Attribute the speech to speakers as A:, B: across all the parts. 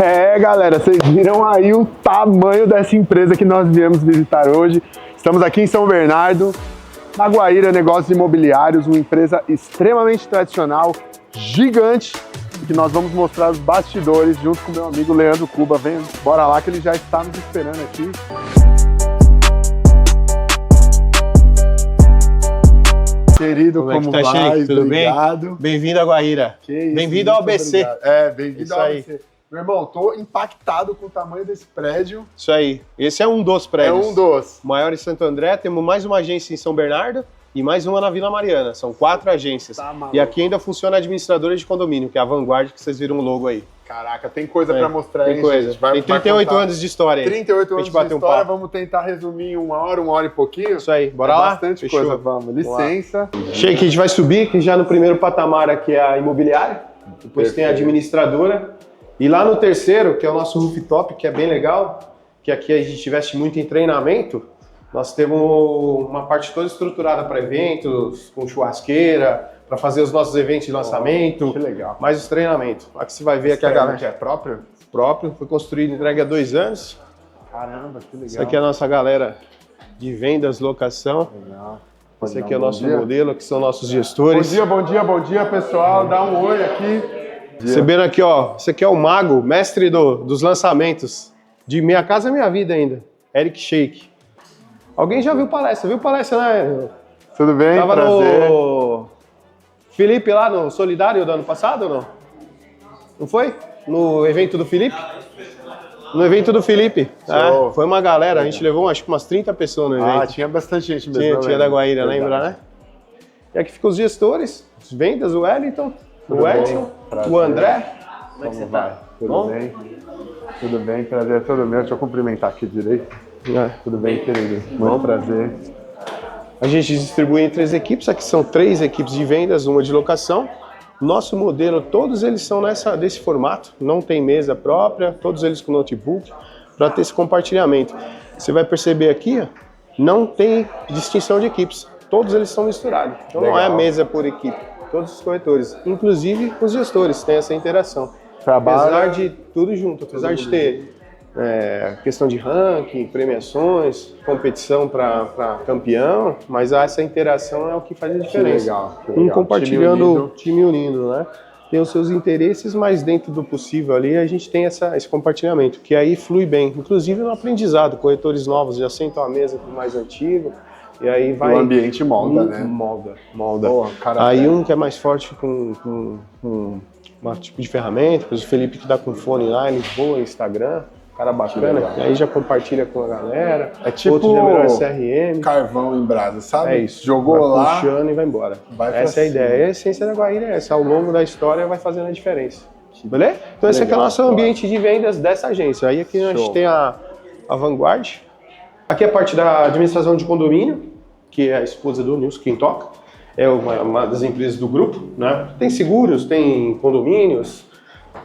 A: É, galera, vocês viram aí o tamanho dessa empresa que nós viemos visitar hoje. Estamos aqui em São Bernardo, na Guaíra Negócios Imobiliários, uma empresa extremamente tradicional, gigante, que nós vamos mostrar os bastidores junto com meu amigo Leandro Cuba. Vem, bora lá que ele já está nos esperando aqui. Querido, como
B: tá,
A: vai?
B: Sheik? Tudo
A: Obrigado.
B: bem? Bem-vindo a Guaíra. Bem-vindo ao ABC.
A: Obrigado. É, bem-vindo ao
B: aí.
A: ABC. Meu irmão, tô impactado com o tamanho desse prédio.
B: Isso aí. Esse é um dos prédios.
A: É um dos.
B: Maior em Santo André. Temos mais uma agência em São Bernardo e mais uma na Vila Mariana. São 4 agências.
A: Tá maluco.
B: E aqui ainda funciona a administradora de condomínio, que é a Vanguard, que vocês viram o logo aí.
A: Caraca, tem coisa pra mostrar aí,
B: Tem coisa.
A: gente. Tem
B: 38 anos de história aí.
A: 38 anos de
B: bater um
A: história,
B: papo.
A: vamos tentar resumir em uma hora e pouquinho.
B: Isso aí, bora
A: É
B: lá?
A: bastante
B: Fechou.
A: coisa, vamos. Licença.
B: Sheik, a gente vai subir, que já no primeiro patamar aqui é a imobiliária, depois tem a administradora, e lá no terceiro, que é o nosso rooftop, que é bem legal, que aqui a gente investe muito em treinamento, nós temos uma parte toda estruturada para eventos, com churrasqueira, para fazer os nossos eventos de lançamento,
A: Que legal.
B: mais os treinamentos. Aqui você vai ver aqui a galera.
A: Que é próprio?
B: Próprio, foi construído e entregue há 2 anos.
A: Caramba, que legal.
B: Isso aqui é a nossa galera de vendas, locação.
A: Legal.
B: Esse aqui é o
A: Bom
B: nosso
A: dia.
B: modelo, que são nossos
A: Bom
B: gestores.
A: dia, bom dia, bom dia, pessoal. Dá um oi aqui.
B: Recebendo aqui, ó, esse aqui é o mago, mestre dos lançamentos. De Minha Casa Minha Vida ainda, Eric Sheik. Alguém já viu palestra? Viu palestra, né?
A: Tudo bem?
B: Tava
A: Prazer.
B: no Felipe lá no Solidário do ano passado ou não? Não foi? No evento do Felipe? No evento do Felipe.
A: Show.
B: É, foi uma galera, a gente levou acho que umas 30 pessoas no evento.
A: Ah, tinha bastante gente mesmo.
B: Tinha da Guaíra, lembra, né? E aqui ficam os gestores, as vendas, o Wellington,
A: Tudo
B: o Edson,
A: bem? Prazer.
B: o André.
A: Como vai? Tudo
B: Bom?
A: bem? Tudo bem, prazer é todo meu. Deixa eu cumprimentar aqui direito. Tudo bem, querido? Muito prazer.
B: A gente distribui em 3 equipes, aqui são 3 equipes de vendas, uma de locação. Nosso modelo, todos eles são desse formato, não tem mesa própria, todos eles com notebook, para ter esse compartilhamento. Você vai perceber aqui, ó, não tem distinção de equipes, todos eles são misturados. Então não é
A: Legal.
B: mesa por equipe, todos os corretores, inclusive os gestores, tem essa interação.
A: Trabalha-
B: Apesar de tudo junto, apesar de ter questão de ranking, premiações, competição para campeão, mas essa interação é o que faz a diferença.
A: legal, que
B: Um
A: legal.
B: compartilhando, time unindo, né? Tem os seus interesses, mas dentro do possível ali a gente tem esse compartilhamento, que aí flui bem, inclusive no aprendizado. Corretores novos já sentam à mesa com o mais antigo, e aí vai...
A: O ambiente molda, né?
B: Molda.
A: Boa, cara,
B: Aí um que é mais forte com um tipo de ferramenta, o Felipe que dá com fone lá em Lisboa, Instagram, cara bacana, aí já compartilha com a galera.
A: É tipo
B: outro já melhor CRM.
A: carvão em brasa, sabe?
B: É isso.
A: Jogou
B: vai
A: lá.
B: puxando e vai embora.
A: Vai pra
B: Essa é a
A: cima.
B: ideia. A essência da Guaíra é essa. Ao longo da história vai fazendo a diferença. Beleza? Então esse aqui é o
A: Legal,
B: nosso ambiente de vendas dessa agência. Aí aqui a gente
A: Show.
B: tem a Vanguard. Aqui é a parte da administração de condomínio, que é a esposa do Nilson quem toca. É uma das empresas do grupo, né? Tem seguros, tem condomínios,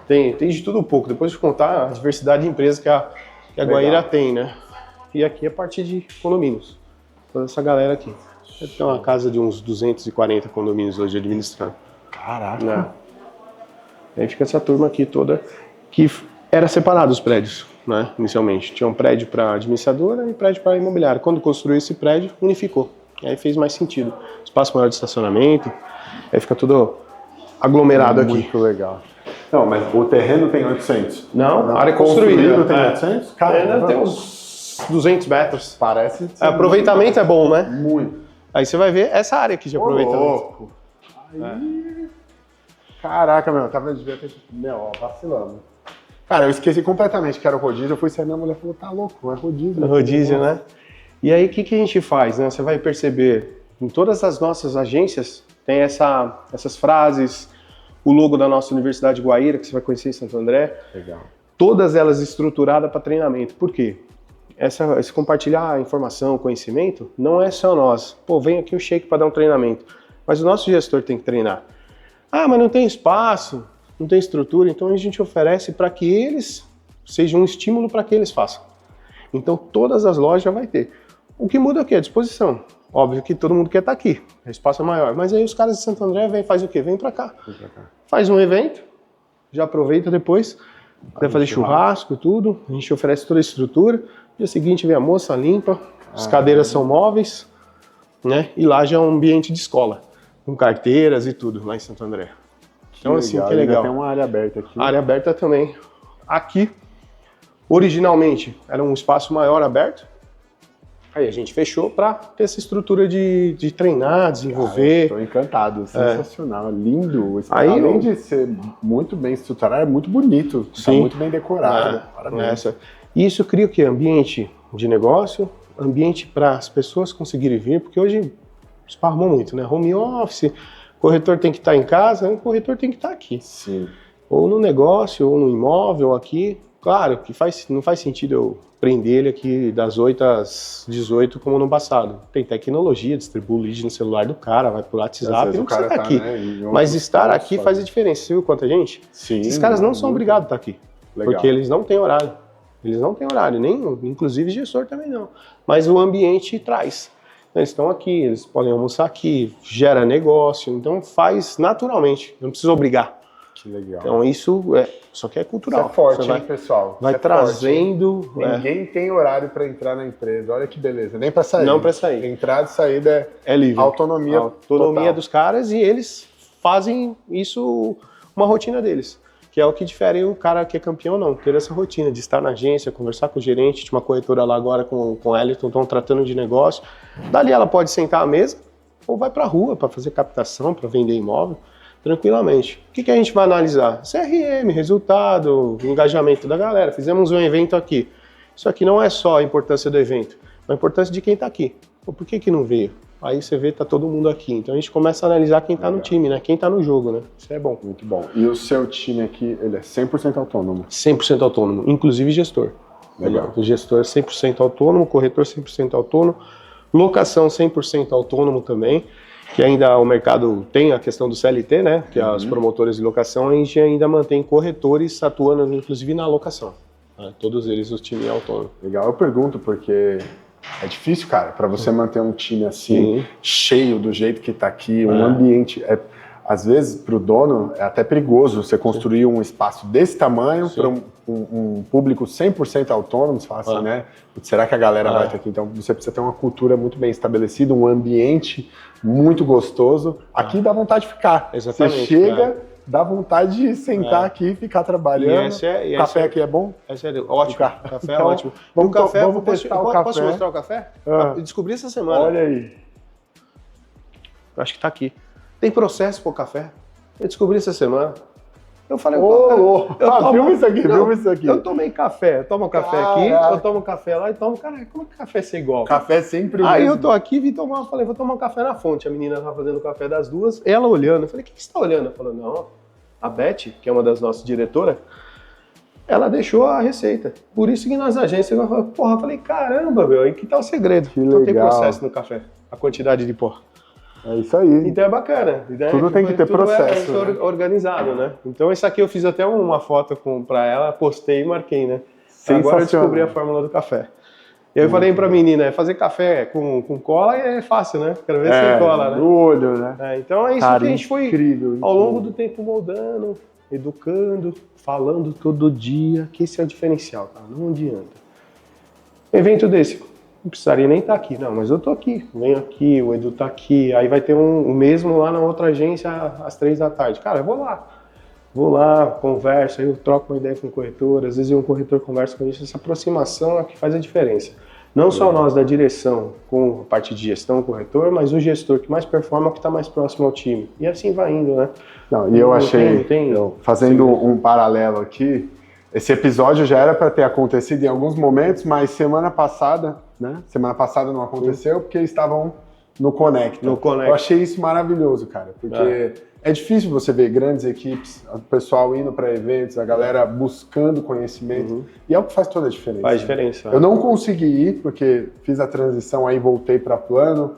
B: tem de tudo um pouco. Depois de contar a diversidade de empresas que a Guaíra tem, né? E aqui é a parte de condomínios. Toda essa galera aqui. Tem uma casa de uns 240 condomínios hoje administrando.
A: Caraca.
B: Né? Aí fica essa turma aqui toda que era separado os prédios, né? Inicialmente. Tinha um prédio para administradora e prédio para imobiliária. Quando construiu esse prédio, unificou. Aí fez mais sentido. Espaço maior de estacionamento, aí fica tudo aglomerado aqui.
A: Muito legal. Não, mas o terreno tem 800.
B: Não, a área
A: construído
B: construída.
A: tem 800?
B: Ainda tem uns 200 metros.
A: Parece ser
B: Aproveitamento é bom, né?
A: muito.
B: Aí você vai ver essa área aqui de
A: Ô,
B: aproveitamento.
A: louco. Aí... Caraca, meu, tava devia ter... Meu, ó, vacilando. Cara, eu esqueci completamente que era o rodízio. Eu fui sair, minha mulher falou, tá louco, é rodízio.
B: Rodízio, né? E aí o que a gente faz, né? Você vai perceber, em todas as nossas agências, tem essas frases, o logo da nossa Universidade de Guaíra, que você vai conhecer em Santo André.
A: Legal.
B: Todas elas estruturadas para treinamento. Por quê? Esse compartilhar informação, conhecimento, não é só nós. Pô, vem aqui o Sheik para dar um treinamento. Mas o nosso gestor tem que treinar. Ah, mas não tem espaço, não tem estrutura, então a gente oferece para que eles sejam um estímulo para que eles façam. Então todas as lojas já vai ter. O que muda é o quê? A disposição. Óbvio que todo mundo quer estar aqui, o espaço é maior. Mas aí os caras de Santo André faz o quê? Vem para cá. Faz um evento, já aproveita depois, quiser fazer churrasco, tudo, a gente oferece toda a estrutura. Dia seguinte vem a moça, limpa, as cadeiras são móveis, né? E lá já é um ambiente de escola, com carteiras e tudo, lá em Santo André. Então, assim, que legal.
A: Tem uma área aberta aqui.
B: Área aberta também. Aqui, originalmente, era um espaço maior aberto. Aí a gente fechou para ter essa estrutura de treinar, desenvolver.
A: Estou encantado, sensacional, lindo.
B: Aí,
A: além de ser muito bem estruturado, é muito bonito, está muito bem decorado. Parabéns.
B: Isso cria o quê? Ambiente de negócio, ambiente para as pessoas conseguirem vir, porque hoje esparramou muito, né? Home office, corretor tem que estar em casa, o corretor tem que estar aqui.
A: Sim.
B: Ou no negócio, ou no imóvel aqui. Claro que não faz sentido eu prender ele aqui das 8 às 18 como no passado. Tem tecnologia, distribui o lead no celular do cara, vai pro WhatsApp, não precisa estar aqui. Né, mas estar aqui faz a diferença. Você viu quanta gente?
A: Sim.
B: Esses caras não são obrigados a estar aqui. Legal. Porque eles não têm horário. Eles não têm horário, nem inclusive gestor também não. Mas o ambiente traz. Eles estão aqui, eles podem almoçar aqui, gera negócio, então faz naturalmente, não precisa obrigar.
A: Que legal.
B: Então isso só que é cultural.
A: Isso é forte, hein, pessoal?
B: Vai trazendo...
A: Ninguém tem horário para entrar na empresa, olha que beleza, nem para sair.
B: Não para sair.
A: Entrada e saída
B: é livre.
A: Autonomia
B: total dos caras e eles fazem isso uma rotina deles. Que é o que difere o cara que é campeão não, ter essa rotina de estar na agência, conversar com o gerente, tinha uma corretora lá agora com o Elton, estão tratando de negócio. Dali ela pode sentar à mesa ou vai para a rua para fazer captação, para vender imóvel, tranquilamente. O que a gente vai analisar? CRM, resultado, engajamento da galera. Fizemos um evento aqui. Isso aqui não é só a importância do evento, é a importância de quem está aqui. Por que não veio? Aí você vê, tá todo mundo aqui. Então a gente começa a analisar quem tá no time, né? Quem tá no jogo, né? Isso é bom.
A: Muito bom. E o seu time aqui, ele é 100% autônomo?
B: 100% autônomo, inclusive gestor.
A: Legal.
B: O gestor 100% autônomo, corretor 100% autônomo, locação 100% autônomo também, que ainda o mercado tem a questão do CLT, né? Que as promotoras de locação, a gente ainda mantém corretores atuando, inclusive na locação. Né? Todos eles, o time é autônomo.
A: Legal, eu pergunto porque... É difícil, cara, para você manter um time assim, cheio do jeito que tá aqui, um ambiente... às vezes, para o dono, é até perigoso você construir um espaço desse tamanho para um público 100% autônomo, você fala assim, né? Será que a galera vai estar aqui? Então, você precisa ter uma cultura muito bem estabelecida, um ambiente muito gostoso. Aqui dá vontade de ficar.
B: Exatamente.
A: Você chega... Dá vontade de sentar aqui e ficar trabalhando. O café aqui é bom?
B: É sério, ótimo. Café é
A: então,
B: ótimo.
A: Vamos testar o café.
B: Posso mostrar o café? Eu descobri essa semana.
A: Olha aí.
B: Eu acho que tá aqui. Tem processo pro café. Eu descobri essa semana. Eu falei,
A: viu isso aqui, viu isso aqui.
B: Eu tomei café, eu tomo café aqui, eu tomo café lá e tomo, cara, como é que café ser igual?
A: Café sempre o
B: Aí
A: mesmo.
B: eu tô aqui, vim tomar, falei, vou tomar um café na fonte. A menina tava fazendo o café das duas, ela olhando. Eu falei, o que você tá olhando? Ela falou, não, a Beth, que é uma das nossas diretoras, ela deixou a receita. Por isso que nas agências eu falei, caramba, meu, aí que tá o segredo. Não tem processo no café, a quantidade de pó.
A: É isso aí.
B: Então é bacana.
A: Tudo tem que ter processo.
B: É organizado, né? Então isso aqui eu fiz até uma foto pra ela, postei e marquei, né? Agora eu descobri a fórmula do café. E eu falei pra menina, fazer café com cola é fácil, né? Quero ver se cola, né?
A: No olho, né?
B: Então é isso que a gente foi ao longo do tempo moldando, educando, falando todo dia, que esse é o diferencial, tá? Não adianta. Evento desse, não precisaria nem estar aqui, não, mas eu tô aqui, venho aqui, o Edu tá aqui, aí vai ter o mesmo lá na outra agência às 3 da tarde. Cara, eu vou lá, converso, aí eu troco uma ideia com o corretor, às vezes um corretor conversa com a gente, essa aproximação é que faz a diferença. Não só nós da direção com a parte de gestão, corretor, mas o gestor que mais performa, que está mais próximo ao time. E assim vai indo, né?
A: Não, e eu achei, fazendo um paralelo aqui, esse episódio já era para ter acontecido em alguns momentos, mas semana passada, né? Semana passada não aconteceu porque estavam no Conecta. Eu achei isso maravilhoso, cara, porque é difícil você ver grandes equipes, o pessoal indo para eventos, a galera buscando conhecimento, e é o que faz toda a diferença.
B: Faz diferença.
A: Eu não consegui ir, porque fiz a transição aí, voltei para plano,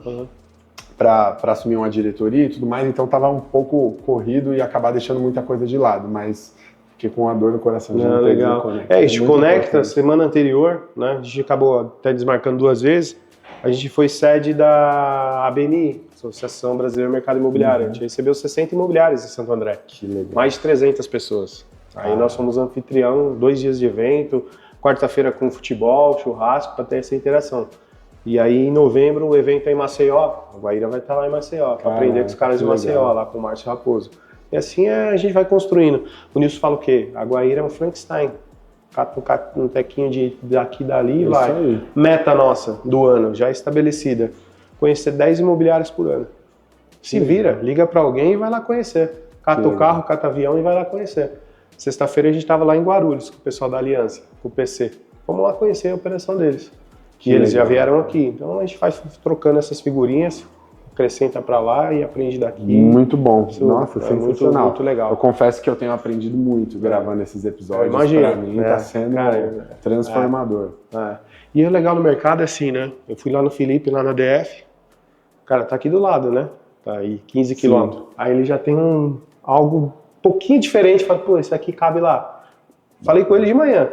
A: para assumir uma diretoria e tudo mais, então estava um pouco corrido e acabar deixando muita coisa de lado, mas fiquei com uma dor no coração de não ter ido no Conecta.
B: A gente conecta semana anterior, né? A gente acabou até desmarcando 2 vezes. A gente foi sede da ABNI, Associação Brasileira do Mercado Imobiliário. A gente recebeu 60 imobiliários em Santo André.
A: Que legal.
B: Mais de 300 pessoas. Aí nós somos anfitrião, 2 dias de evento, quarta-feira com futebol, churrasco, para ter essa interação. E aí em novembro o evento é em Maceió, a Guaíra vai estar lá em Maceió, para aprender com os caras de Maceió, lá com o Márcio Raposo. E assim a gente vai construindo. O Nilson fala o quê? A Guaíra é um Frankenstein. Cata um tequinho daqui e dali e vai.
A: Aí.
B: Meta nossa do ano, já estabelecida. Conhecer 10 imobiliários por ano. Se vira, liga para alguém e vai lá conhecer. Cata o carro, cata avião e vai lá conhecer. Sexta-feira a gente estava lá em Guarulhos com o pessoal da Aliança, com o PC. Vamos lá conhecer a operação deles. Que eles já vieram aqui. Então a gente vai trocando essas figurinhas, acrescenta para lá e aprende daqui.
A: Muito bom.
B: Isso
A: Nossa, sensacional.
B: Muito legal.
A: Eu confesso que eu tenho aprendido muito gravando esses episódios.
B: Imagina.
A: Pra mim tá sendo transformador.
B: E o legal no mercado é assim, né? Eu fui lá no Felipe, lá na DF. Cara, tá aqui do lado, né? Tá aí 15 quilômetros. Aí ele já tem algo um pouquinho diferente. Fala, pô, esse aqui cabe lá. Falei com ele de manhã.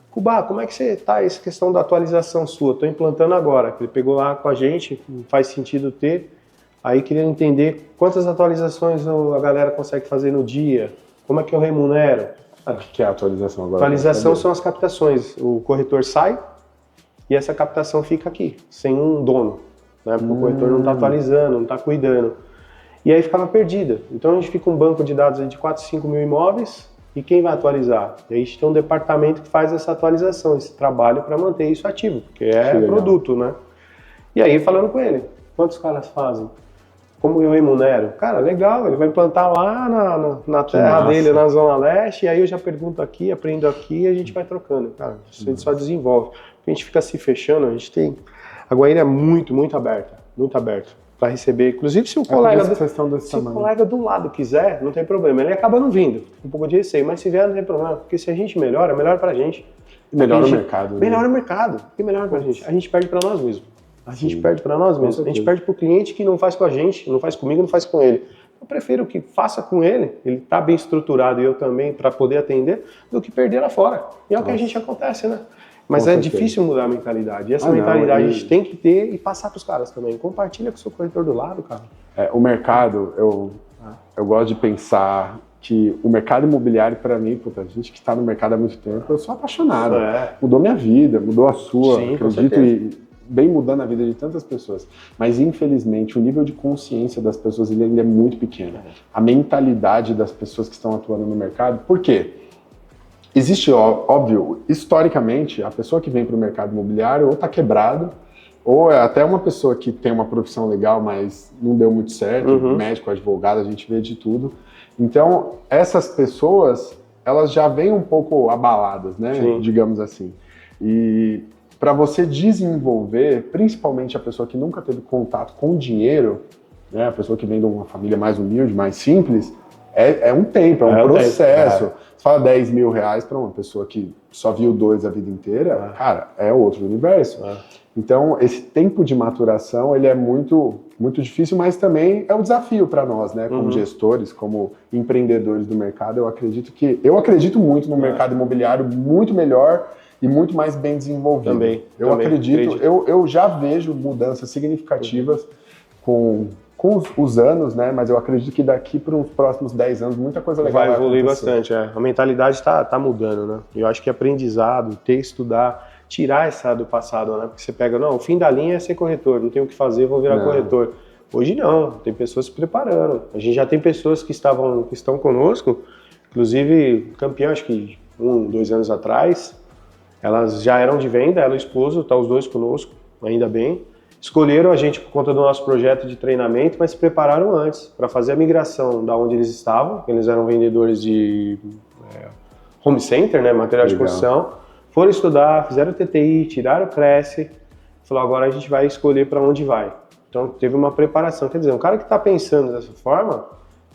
B: Cubá, como é que você tá essa questão da atualização sua? Tô implantando agora. Ele pegou lá com a gente, faz sentido ter. Aí queria entender quantas atualizações a galera consegue fazer no dia, como é que eu remunero.
A: O que é a atualização agora?
B: Atualização são as captações. O corretor sai e essa captação fica aqui, sem um dono. Né? Porque o corretor não está atualizando, não está cuidando. E aí ficava perdida. Então a gente fica um banco de dados aí de 4, 5 mil imóveis e quem vai atualizar? E aí a gente tem um departamento que faz essa atualização, esse trabalho para manter isso ativo, porque é produto, né? E aí falando com ele, quantos caras fazem? Como eu remunero? Cara, legal, ele vai implantar lá na terra dele, na Zona Leste, e aí eu já pergunto aqui, aprendo aqui e a gente vai trocando. Cara, a gente só desenvolve. A gente fica se fechando, a gente tem... A Guaíra é muito aberta para receber. Inclusive, se o colega do lado quiser, não tem problema. Ele acaba não vindo, um pouco de receio, mas se vier, não tem problema, porque se a gente melhora, melhora pra gente.
A: Melhora o mercado.
B: Melhora o mercado, e melhora pra gente. A gente perde pra nós mesmos. A gente perde para nós mesmos, a gente perde para o cliente que não faz com a gente, não faz comigo, não faz com ele. Eu prefiro que faça com ele está bem estruturado e eu também, para poder atender, do que perder lá fora. E é o que a gente acontece, né? Mas é difícil mudar a mentalidade. E essa mentalidade a gente tem que ter e passar para os caras também. Compartilha com o seu corretor do lado, cara.
A: O mercado, eu gosto de pensar que o mercado imobiliário, para mim, puta, a gente que está no mercado há muito tempo, eu sou apaixonado. Mudou minha vida, mudou a sua, sim, acredito, vem mudando a vida de tantas pessoas, mas infelizmente o nível de consciência das pessoas ele ainda é muito pequeno. A mentalidade das pessoas que estão atuando no mercado, por quê? Existe, óbvio, historicamente, a pessoa que vem para o mercado imobiliário ou está quebrado, ou é até uma pessoa que tem uma profissão legal, mas não deu muito certo, médico, advogado, a gente vê de tudo. Então, essas pessoas, elas já vêm um pouco abaladas, né? Sim. Digamos assim. E para você desenvolver, principalmente a pessoa que nunca teve contato com dinheiro, né, a pessoa que vem de uma família mais humilde, mais simples, é um tempo, é um processo. Você fala 10 mil reais para uma pessoa que só viu 2 a vida inteira, cara, é outro universo. Então, esse tempo de maturação, ele é muito difícil, mas também é um desafio para nós, né, como gestores, como empreendedores do mercado. Eu acredito muito no mercado imobiliário muito melhor e muito mais bem desenvolvido. Eu acredito. Eu já vejo mudanças significativas com os anos, né? Mas eu acredito que daqui para os próximos 10 anos muita coisa legal vai
B: evoluir bastante. A mentalidade tá mudando, né? Eu acho que aprendizado, ter que estudar, tirar essa do passado, né? Porque você pega, não, o fim da linha é ser corretor, não tenho o que fazer, vou virar corretor. Hoje não, tem pessoas se preparando. A gente já tem pessoas que estão conosco, inclusive campeão, acho que 2 anos atrás. Elas já eram de venda, ela e o esposo, tá os dois conosco, ainda bem. Escolheram a gente por conta do nosso projeto de treinamento, mas se prepararam antes para fazer a migração da onde eles estavam. Eles eram vendedores de home center, né, material de construção. Foram estudar, fizeram TTI, tiraram o Cresce. Falou, agora a gente vai escolher para onde vai. Então teve uma preparação. Quer dizer, um cara que está pensando dessa forma,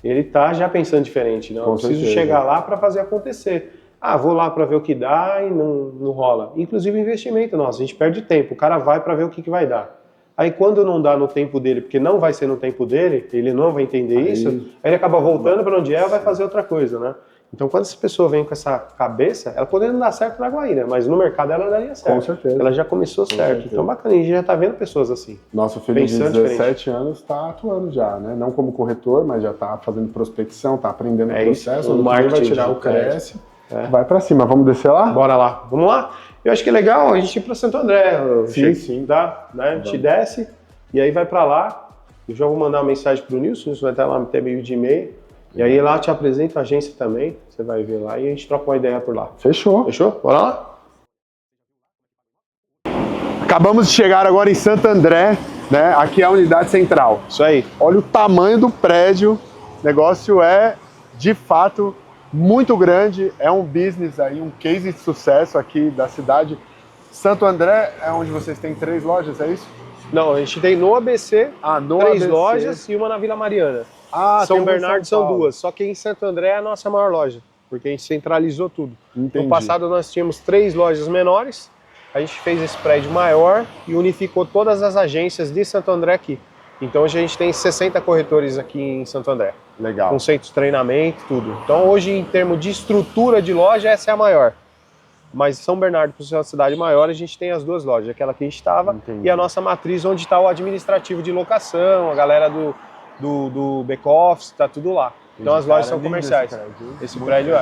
B: ele está já pensando diferente. Não, eu preciso chegar lá para fazer acontecer. Vou lá para ver o que dá e não rola. Inclusive investimento nosso, a gente perde tempo, o cara vai para ver o que vai dar. Aí quando não dá no tempo dele, porque não vai ser no tempo dele, ele não vai entender isso, aí ele acaba voltando para onde vai fazer outra coisa, né? Então quando essa pessoa vem com essa cabeça, ela poderia não dar certo na Guaíra, mas no mercado ela daria certo. Com certeza. Ela já começou certo. Então bacana, a gente já tá vendo pessoas assim.
A: Nosso filho de 17 anos está atuando já, né? Não como corretor, mas já está fazendo prospecção, está aprendendo o processo.
B: O marketing
A: vai tirar o Cresce. vai pra cima. Vamos descer lá?
B: Bora lá. Vamos lá? Eu acho que é legal a gente ir pra Santo André.
A: Sim.
B: Tá? Né? A gente desce e aí vai pra lá. Eu já vou mandar uma mensagem pro Nilson, você vai estar lá até 12h30. E aí lá eu te apresento a agência também. Você vai ver lá e a gente troca uma ideia por lá.
A: Fechou.
B: Fechou? Bora lá?
A: Acabamos de chegar agora em Santo André, né? Aqui é a unidade central.
B: Isso aí.
A: Olha o tamanho do prédio. O negócio é, de fato, muito grande. É um business aí, um case de sucesso aqui da cidade. Santo André é onde vocês têm 3 lojas, é isso?
B: Não, a gente tem no ABC,
A: no
B: 3
A: ABC.
B: lojas e uma na Vila Mariana.
A: Tem
B: São
A: uma em
B: Bernardo
A: São
B: são
A: Paulo.
B: 2. Só que em Santo André é a nossa maior loja, porque a gente centralizou tudo.
A: Entendi.
B: No passado nós tínhamos 3 lojas menores, a gente fez esse prédio maior e unificou todas as agências de Santo André aqui. Então hoje a gente tem 60 corretores aqui em Santo André.
A: Legal.
B: Com centro de treinamento, tudo. Então hoje, em termos de estrutura de loja, essa é a maior. Mas São Bernardo, por ser uma cidade maior, a gente tem as 2 lojas. Aquela que a gente estava e a nossa matriz, onde está o administrativo de locação, a galera do back-office, está tudo lá. Então as lojas são comerciais. Esse prédio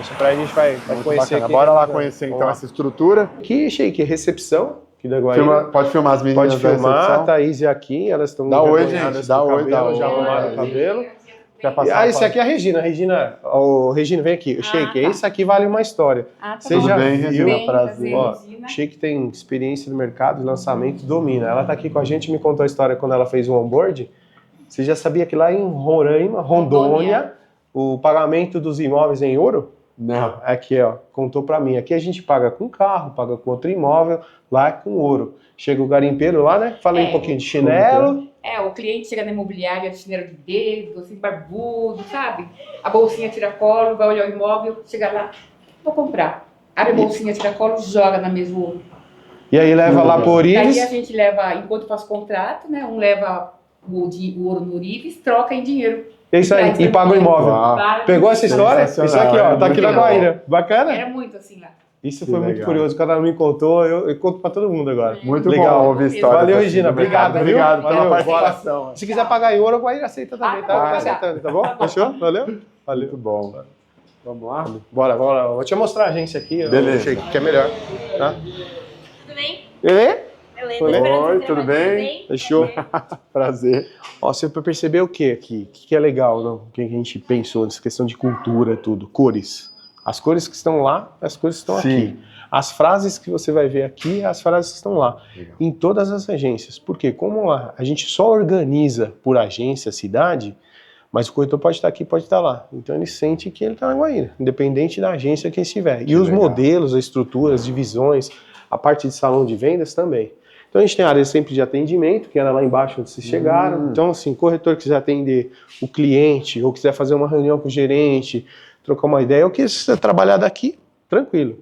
B: Esse prédio a gente vai conhecer aqui.
A: Bora lá conhecer então essa estrutura.
B: Aqui, Sheik, recepção. Aqui da Guaíra.
A: Pode filmar as meninas.
B: Pode filmar, a Thaís e a Kim, elas estão
A: Dá oi, gente. Dá oi, dá oi.
B: Já arrumaram o cabelo. Esse aqui é a Regina. Regina, vem aqui. O Sheik, esse aqui vale uma história.
A: Você já viu? Prazer.
B: Ó, o Sheik tem experiência no mercado de lançamento, domina. Ela tá aqui com a gente, me contou a história quando ela fez o onboard. Você já sabia que lá em Roraima, Rondônia, o pagamento dos imóveis é em ouro?
A: Não.
B: Aqui, ó, contou pra mim. Aqui a gente paga com carro, paga com outro imóvel, lá é com ouro. Chega o garimpeiro lá, né? Falei um pouquinho de chinelo.
C: O cliente chega na imobiliária, chinelo de dedo, assim, barbudo, sabe? A bolsinha tiracolo, vai olhar o imóvel, chega lá, vou comprar. Abre a bolsinha tiracolo, joga na mesma ouro.
B: E aí leva lá pro Orives.
C: Daí a gente leva, enquanto faz contrato, né? Um leva o ouro no Orives, troca em dinheiro.
B: É isso aí, e paga o imóvel. Pegou essa história? Isso aqui, ó, tá aqui na Guaíra. Bacana?
C: Era muito assim lá.
B: Isso foi muito curioso, quando ela me contou, eu conto pra todo mundo agora.
A: Muito
B: legal
A: bom ouvir a história.
B: Valeu, Regina, obrigado, viu?
A: Obrigado pela
B: Valeu,
A: participação.
B: bora. Se quiser pagar em ouro, a Guaíra aceita também, tá? Aceitando, tá bom? Fechou? Valeu?
A: Muito bom. Vamos lá?
B: Bora. Vou te mostrar a agência aqui.
A: Beleza.
B: Que é melhor, tá?
D: Tudo bem?
B: Beleza?
A: Oi, tudo bem?
B: Fechou?
A: Prazer.
B: Ó, você percebeu o que aqui? O que é legal, não? O que a gente pensou nessa questão de cultura, tudo? Cores. As cores que estão lá, as cores que estão aqui. As frases que você vai ver aqui, as frases que estão lá. Legal. Em todas as agências. Porque como a gente só organiza por agência, cidade, mas o corretor pode estar aqui, pode estar lá. Então ele sente que ele está na Guaíra, independente da agência que estiver. E os modelos, as estruturas, as divisões, a parte de salão de vendas também. Então a gente tem a área sempre de atendimento, que era lá embaixo onde vocês chegaram. Então assim, corretor que quiser atender o cliente, ou quiser fazer uma reunião com o gerente, trocar uma ideia, ou quiser trabalhar daqui, tranquilo.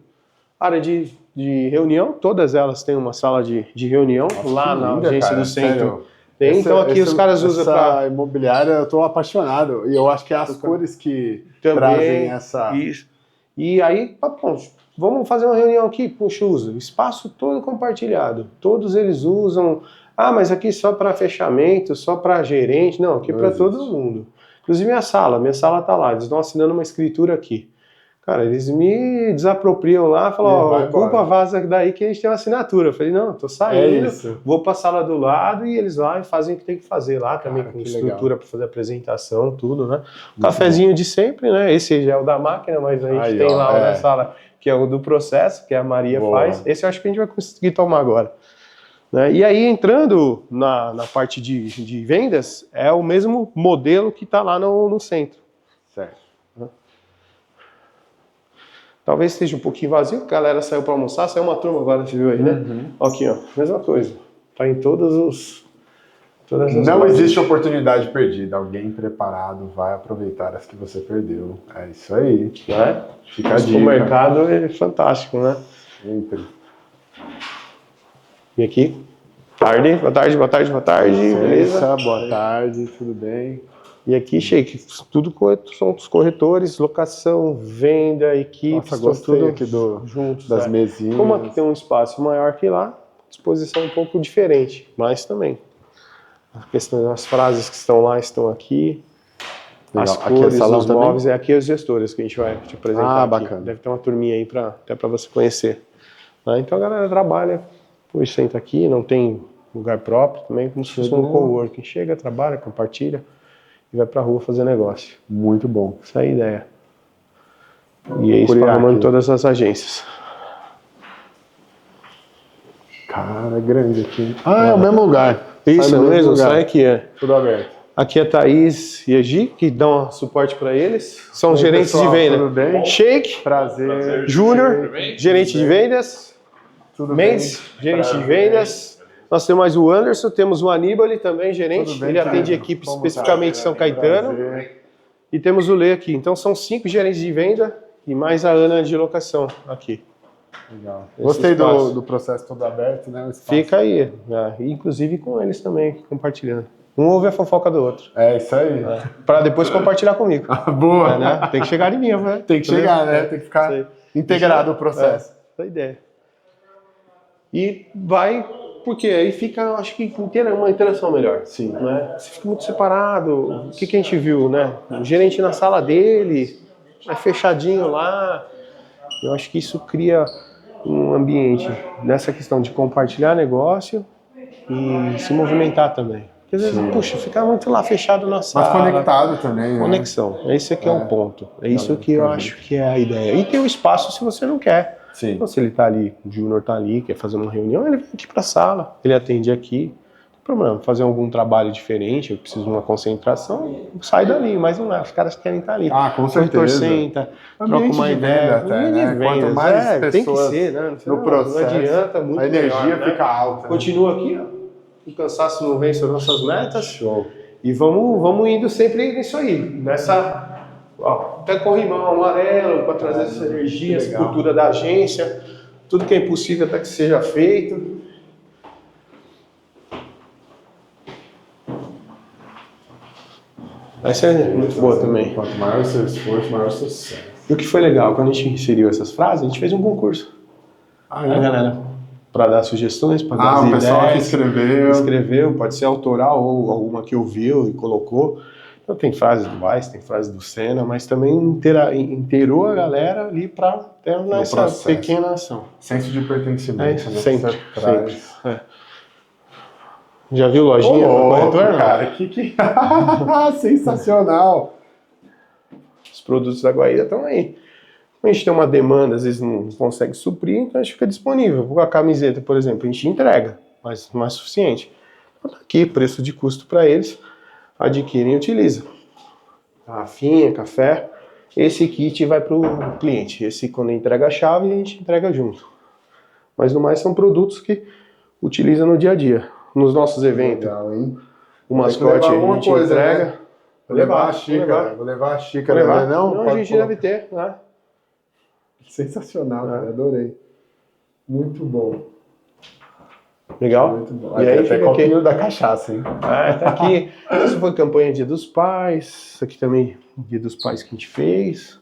B: Área de reunião, todas elas têm uma sala de reunião. Nossa, lá na agência do centro. Tem, então aqui os caras usam para
A: imobiliária, eu estou apaixonado. E eu acho que é as cores que também trazem essa...
B: Isso. E aí, bom, vamos fazer uma reunião aqui, puxa, usa. Espaço todo compartilhado. Todos eles usam. Ah, mas aqui só para fechamento, só para gerente. Não, aqui para todo mundo. Inclusive minha sala está lá. Eles estão assinando uma escritura aqui. Cara, eles me desapropriam lá, falam, ó, culpa vaza daí que a gente tem uma assinatura. Eu falei, não, tô saindo, vou pra sala do lado e eles lá fazem o que tem que fazer lá também, com estrutura para fazer apresentação, tudo, né? O cafezinho de sempre, né? Esse já é o da máquina, mas a gente tem lá na sala, que é o do processo, que a Maria faz. Esse eu acho que a gente vai conseguir tomar agora. Né? E aí, entrando na parte de vendas, é o mesmo modelo que está lá no centro.
A: Certo.
B: Talvez esteja um pouquinho vazio, a galera saiu para almoçar, saiu uma turma agora, você viu aí, né? Aqui, ó, mesma coisa. Tá em todas as
A: Não existe oportunidade perdida. Alguém preparado vai aproveitar as que você perdeu. É isso aí.
B: Né?
A: Fica a dica.
B: O mercado é fantástico, né?
A: Sempre.
B: E aqui? Boa tarde. Beleza?
A: Boa tarde, tudo bem?
B: E aqui, Sheik, tudo são os corretores, locação, venda, equipes,
A: tudo
B: aqui juntos.
A: Das mesinhas.
B: Como aqui tem um espaço maior que lá, disposição um pouco diferente, mas também. A questão das frases que estão lá estão aqui. As
A: Legal. Aqui é
B: cores,
A: salão
B: os
A: também?
B: móveis, aqui os gestores que a gente vai te apresentar aqui.
A: Bacana.
B: Deve ter uma turminha aí até para você conhecer. Né? Então a galera trabalha, depois senta aqui, não tem lugar próprio também, como se fosse um coworking. Chega, trabalha, compartilha e vai pra rua fazer negócio.
A: Muito bom.
B: Essa é a ideia. E é isso, formando todas as agências.
A: Cara, é grande aqui. É o mesmo lugar.
B: Isso,
A: Sai
B: é
A: do
B: mesmo,
A: lugar.
B: sai aqui, é.
A: Tudo aberto.
B: Aqui é Thaís e a Gi, que dão suporte para eles. São
A: Oi,
B: gerentes
A: pessoal,
B: de venda.
A: tudo bem?
B: Shake,
A: Prazer.
B: Júnior, gerente de vendas.
A: Tudo
B: Mendes, gerente de vendas. Nós temos mais o Anderson, temos o Aníbal também, gerente.
A: Tudo bem,
B: Ele atende
A: querido?
B: equipe
A: Como
B: especificamente de
A: tá?
B: São Caetano.
A: Prazer.
B: E temos o Lê aqui. Então são 5 gerentes de venda e mais a Ana de locação aqui.
A: Legal.
B: Esse
A: Gostei
B: espaço.
A: do processo todo aberto, né? O espaço.
B: Fica aí, né? Inclusive com eles também, compartilhando. Um ouve a fofoca do outro.
A: É isso aí.
B: Para depois compartilhar comigo.
A: Boa.
B: É, né? Tem que chegar em mim, né?
A: Tem que chegar, né? Tem que ficar
B: Isso
A: integrado o processo.
B: Essa é a ideia. E vai, porque aí fica, acho que uma interação melhor.
A: Sim.
B: Né? Você fica muito separado. O que a gente viu, né? O gerente na sala dele, fechadinho lá. Eu acho que isso cria um ambiente nessa questão de compartilhar negócio e se movimentar também. Porque às vezes, puxa, ficar muito lá fechado na sala.
A: Mas conectado também, né?
B: Conexão. Esse aqui é o ponto. É isso que eu acho que é a ideia. E tem um espaço se você não quer.
A: Sim.
B: Então, se ele tá ali, o Júnior tá ali, quer fazer uma reunião, ele vem aqui pra sala, ele atende aqui. Não tem problema, fazer algum trabalho diferente, eu preciso de uma concentração, sai dali, mas não é, os caras querem estar ali.
A: Ah, com
B: O corretor
A: certeza.
B: senta, troca
A: Ambiente
B: uma
A: de
B: ideia.
A: venda até,
B: Ambiente
A: né?
B: de
A: Quanto
B: vendas,
A: mais
B: tem que
A: pessoas
B: ser, né?
A: no processo,
B: não adianta, muito
A: a energia
B: melhor, né?
A: fica alta.
B: Continua aqui, ó. O cansaço não vence as nossas metas.
A: Show.
B: E vamos indo sempre nisso aí, nessa, ó, até corrimão amarelo, para trazer essa energia, essa cultura da agência, tudo que é impossível até que seja feito. Essa é muito boa também.
A: Quanto maior o seu esforço, maior o sucesso.
B: E o que foi legal, quando a gente inseriu essas frases, a gente fez um concurso.
A: Ah,
B: A galera, para dar sugestões, para dar as
A: o
B: ideias.
A: pessoal que escreveu.
B: Escreveu, pode ser autoral ou alguma que ouviu e colocou. Então tem frases do Weiss, tem frases do Senna, mas também inteirou a galera ali para ter essa
A: processo.
B: pequena ação.
A: Senso de pertencimento, né?
B: Sempre,
A: Você traz.
B: sempre. É. Já viu lojinha no corretor?
A: Cara, que... sensacional.
B: Os produtos da Guaíra estão aí. A gente tem uma demanda, às vezes não consegue suprir, então a gente fica disponível. A camiseta, por exemplo, a gente entrega, mas não é suficiente. Então tá aqui, preço de custo para eles, adquirem e utilizam. Garrafinha, café, esse kit vai para o cliente. Esse, quando entrega a chave, a gente entrega junto. Mas no mais são produtos que utiliza no dia a dia. Nos nossos eventos,
A: Legal, hein?
B: o mascote a gente entrega.
A: Né? Vou levar a xícara. Vou levar a xícara,
B: Vou levar.
A: não?
B: Não, a gente deve ter, né?
A: Sensacional, cara. Adorei. Muito bom.
B: Legal?
A: Muito bom.
B: E
A: Aqui
B: aí
A: até
B: fica
A: copinho da cachaça, hein?
B: Tá aqui. Isso foi campanha Dia dos Pais. Isso aqui também Dia dos Pais que a gente fez.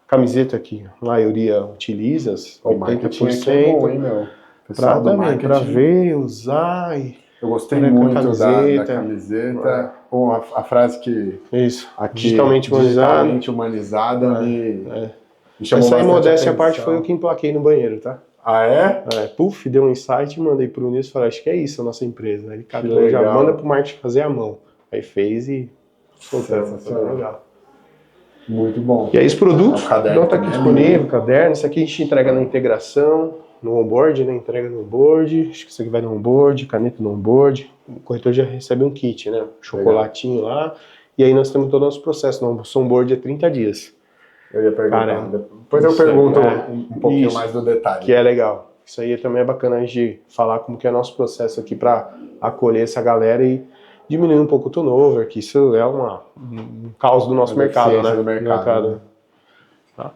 B: Camiseta aqui, a maioria utiliza,
A: O marketing aqui é bom, hein, meu? Pessoal do marketing.
B: Pra ver, usar e...
A: Eu gostei
B: com
A: muito da
B: camiseta.
A: camiseta. Ou a frase que
B: Isso,
A: aqui,
B: digitalmente humanizada.
A: digitalmente humanizada me chamou
B: Essa aí,
A: bastante
B: modéstia à
A: atenção.
B: parte, foi o que emplaquei no banheiro, tá?
A: Ah, é?
B: Puff, deu um insight, mandei pro Nilson e falei, acho que é isso a nossa empresa. Aí ele catou, já
A: legal.
B: manda pro marketing fazer à mão. Aí fez e soltou.
A: Sensacional.
B: Legal.
A: Muito bom.
B: E aí os produtos
A: O caderno
B: estão aqui
A: também é
B: disponível, caderno. Isso aqui a gente entrega na integração, no onboard, né? Entrega no onboard. Acho que isso aqui vai no onboard, caneta no onboard. O corretor já recebe um kit, né? Chocolatinho lá. E aí nós temos todo o nosso processo. Nosso onboard é 30 dias.
A: Eu ia perguntar.
B: Cara,
A: Depois eu
B: isso
A: pergunto
B: é-
A: um pouquinho
B: isso.
A: mais do detalhe.
B: Que é legal. Isso aí também é bacana a gente falar como que é nosso processo aqui para acolher essa galera e diminuir um pouco o turnover, que isso é um caos do nosso
A: Uma
B: mercado,
A: deficiência
B: né?
A: do mercado, né?
B: Tá.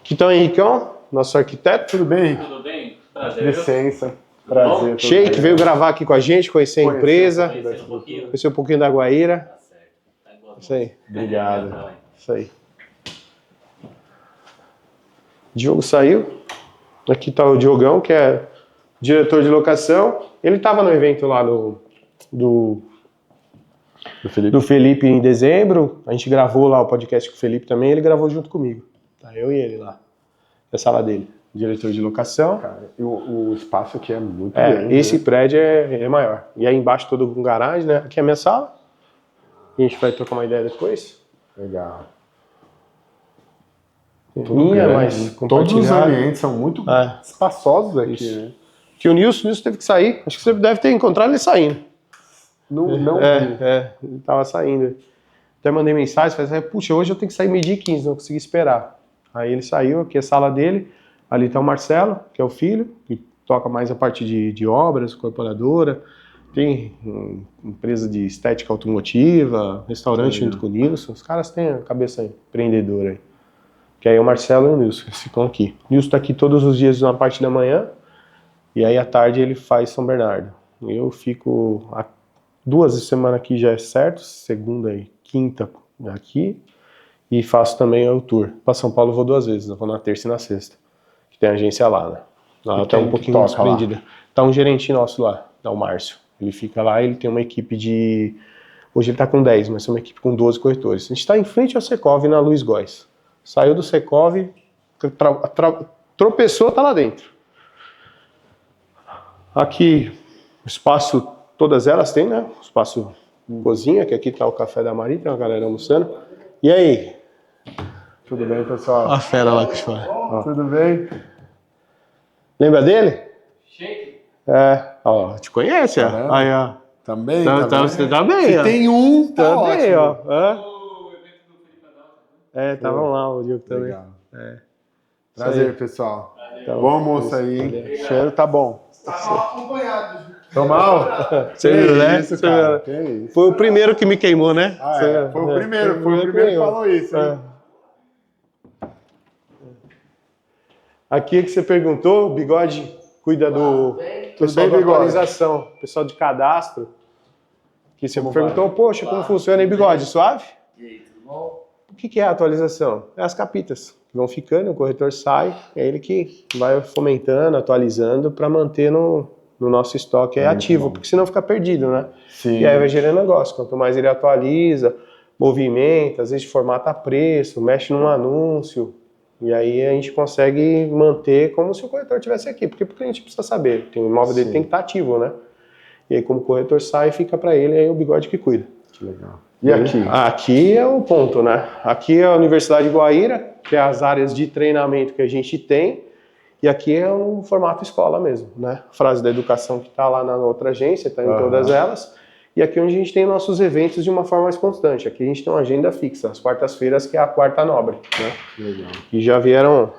B: Aqui tá o Henricão, nosso arquiteto.
A: Tudo bem?
D: Tudo bem? Prazer.
A: Licença. Prazer. tudo
B: Sheik
A: bem?
B: veio gravar aqui com a gente, conhecer a
A: Conhecer
B: empresa,
D: Conhecendo um pouquinho?
B: conhecer um pouquinho da Guaíra.
D: Tá certo. Tá igual a
B: Isso aí,
A: Obrigado.
B: isso aí. Diogo saiu. Aqui tá o Diogão, que é diretor de locação. Ele estava no evento lá do do Felipe em dezembro. A gente gravou lá o podcast com o Felipe também, ele gravou junto comigo. Tá eu e ele lá, na sala dele. Diretor de locação.
A: Cara, e o espaço aqui é muito grande.
B: Esse
A: né?
B: prédio é maior. E aí embaixo todo com garagem, né? Aqui é a minha sala. A gente vai trocar uma ideia depois.
A: Legal.
B: Minha,
A: grande.
B: mas
A: Todos os
B: compartilhada.
A: ambientes são muito espaçosos aqui,
B: Isso.
A: né?
B: Que o Nilson teve que sair. Acho que você deve ter encontrado ele saindo.
A: Não
B: Ele tava saindo. Até mandei mensagem, falei, puxa, hoje eu tenho que sair 12h15, não consegui esperar. Aí ele saiu, aqui é a sala dele. Ali tá o Marcelo, que é o filho, que toca mais a parte de obras, incorporadora. Tem empresa de estética automotiva, restaurante junto com o Nilson. Os caras têm a cabeça empreendedora aí. Que aí é o Marcelo e o Nilson, eles ficam aqui. O Nilson tá aqui todos os dias na parte da manhã, e aí à tarde ele faz São Bernardo. Eu fico 2 semanas aqui já é certo, segunda e quinta aqui, e faço também o tour. Para São Paulo eu vou 2 vezes, eu vou na terça e na sexta, que tem agência lá, né? Lá tá um pouquinho desprendida. Tá um gerente nosso lá, é o Márcio. Ele fica lá, ele tem uma equipe de... Hoje ele tá com 10, mas é uma equipe com 12 corretores. A gente tá em frente ao Secov, na Luiz Góes. Saiu do Secov, tropeçou, tá lá dentro. Aqui, espaço, todas elas têm, né? Espaço cozinha, que aqui tá o café da Maria, tem uma galera almoçando. E aí?
A: Tudo bem, pessoal?
B: A fera lá que fala.
A: Tudo bem?
B: Lembra dele?
D: Shake.
B: Ó, te conhece, ó.
A: Caramba.
B: Aí, ó.
A: Também?
B: Você tá bem,
A: Se
B: ó.
A: tem um, tá
B: Também,
A: ótimo.
B: ó.
D: O evento do Felipe Adalto.
B: Estavam lá o Diogo também.
A: Legal. Prazer,
B: Isso aí.
A: pessoal.
B: Então,
A: Bom almoço aí, hein? O cheiro tá bom. Tô mal?
B: Você viu, né?
A: Isso,
B: Você
A: cara.
B: viu,
A: Que isso.
B: Foi o primeiro que me queimou, né?
A: Foi o primeiro que falou isso, hein?
B: Aqui que você perguntou, o Bigode cuida do pessoal
A: bem,
B: da
A: Bigode?
B: atualização, pessoal de cadastro. Que você perguntou, poxa, como funciona aí, Bigode? Suave?
D: E aí, tudo bom?
B: O que é a atualização? É as capitas que vão ficando, o corretor sai, é ele que vai fomentando, atualizando para manter no nosso estoque ativo, porque senão fica perdido, né?
A: Sim.
B: E aí vai gerando negócio. Quanto mais ele atualiza, movimenta, às vezes formata preço, mexe num anúncio, e aí a gente consegue manter como se o corretor estivesse aqui, porque o cliente precisa saber, o imóvel dele tem que estar ativo, né? E aí como o corretor sai, fica para ele, aí é o Bigode que cuida.
A: Que legal. E aqui?
B: Aqui é o ponto, né? Aqui é a Universidade de Guaíra, que é as áreas de treinamento que a gente tem, e aqui é um formato escola mesmo, né? A frase da educação que está lá na outra agência, está em todas elas, e aqui é onde a gente tem nossos eventos de uma forma mais constante. Aqui a gente tem uma agenda fixa, as quartas-feiras, que é a quarta nobre, né?
A: Legal.
B: E já vieram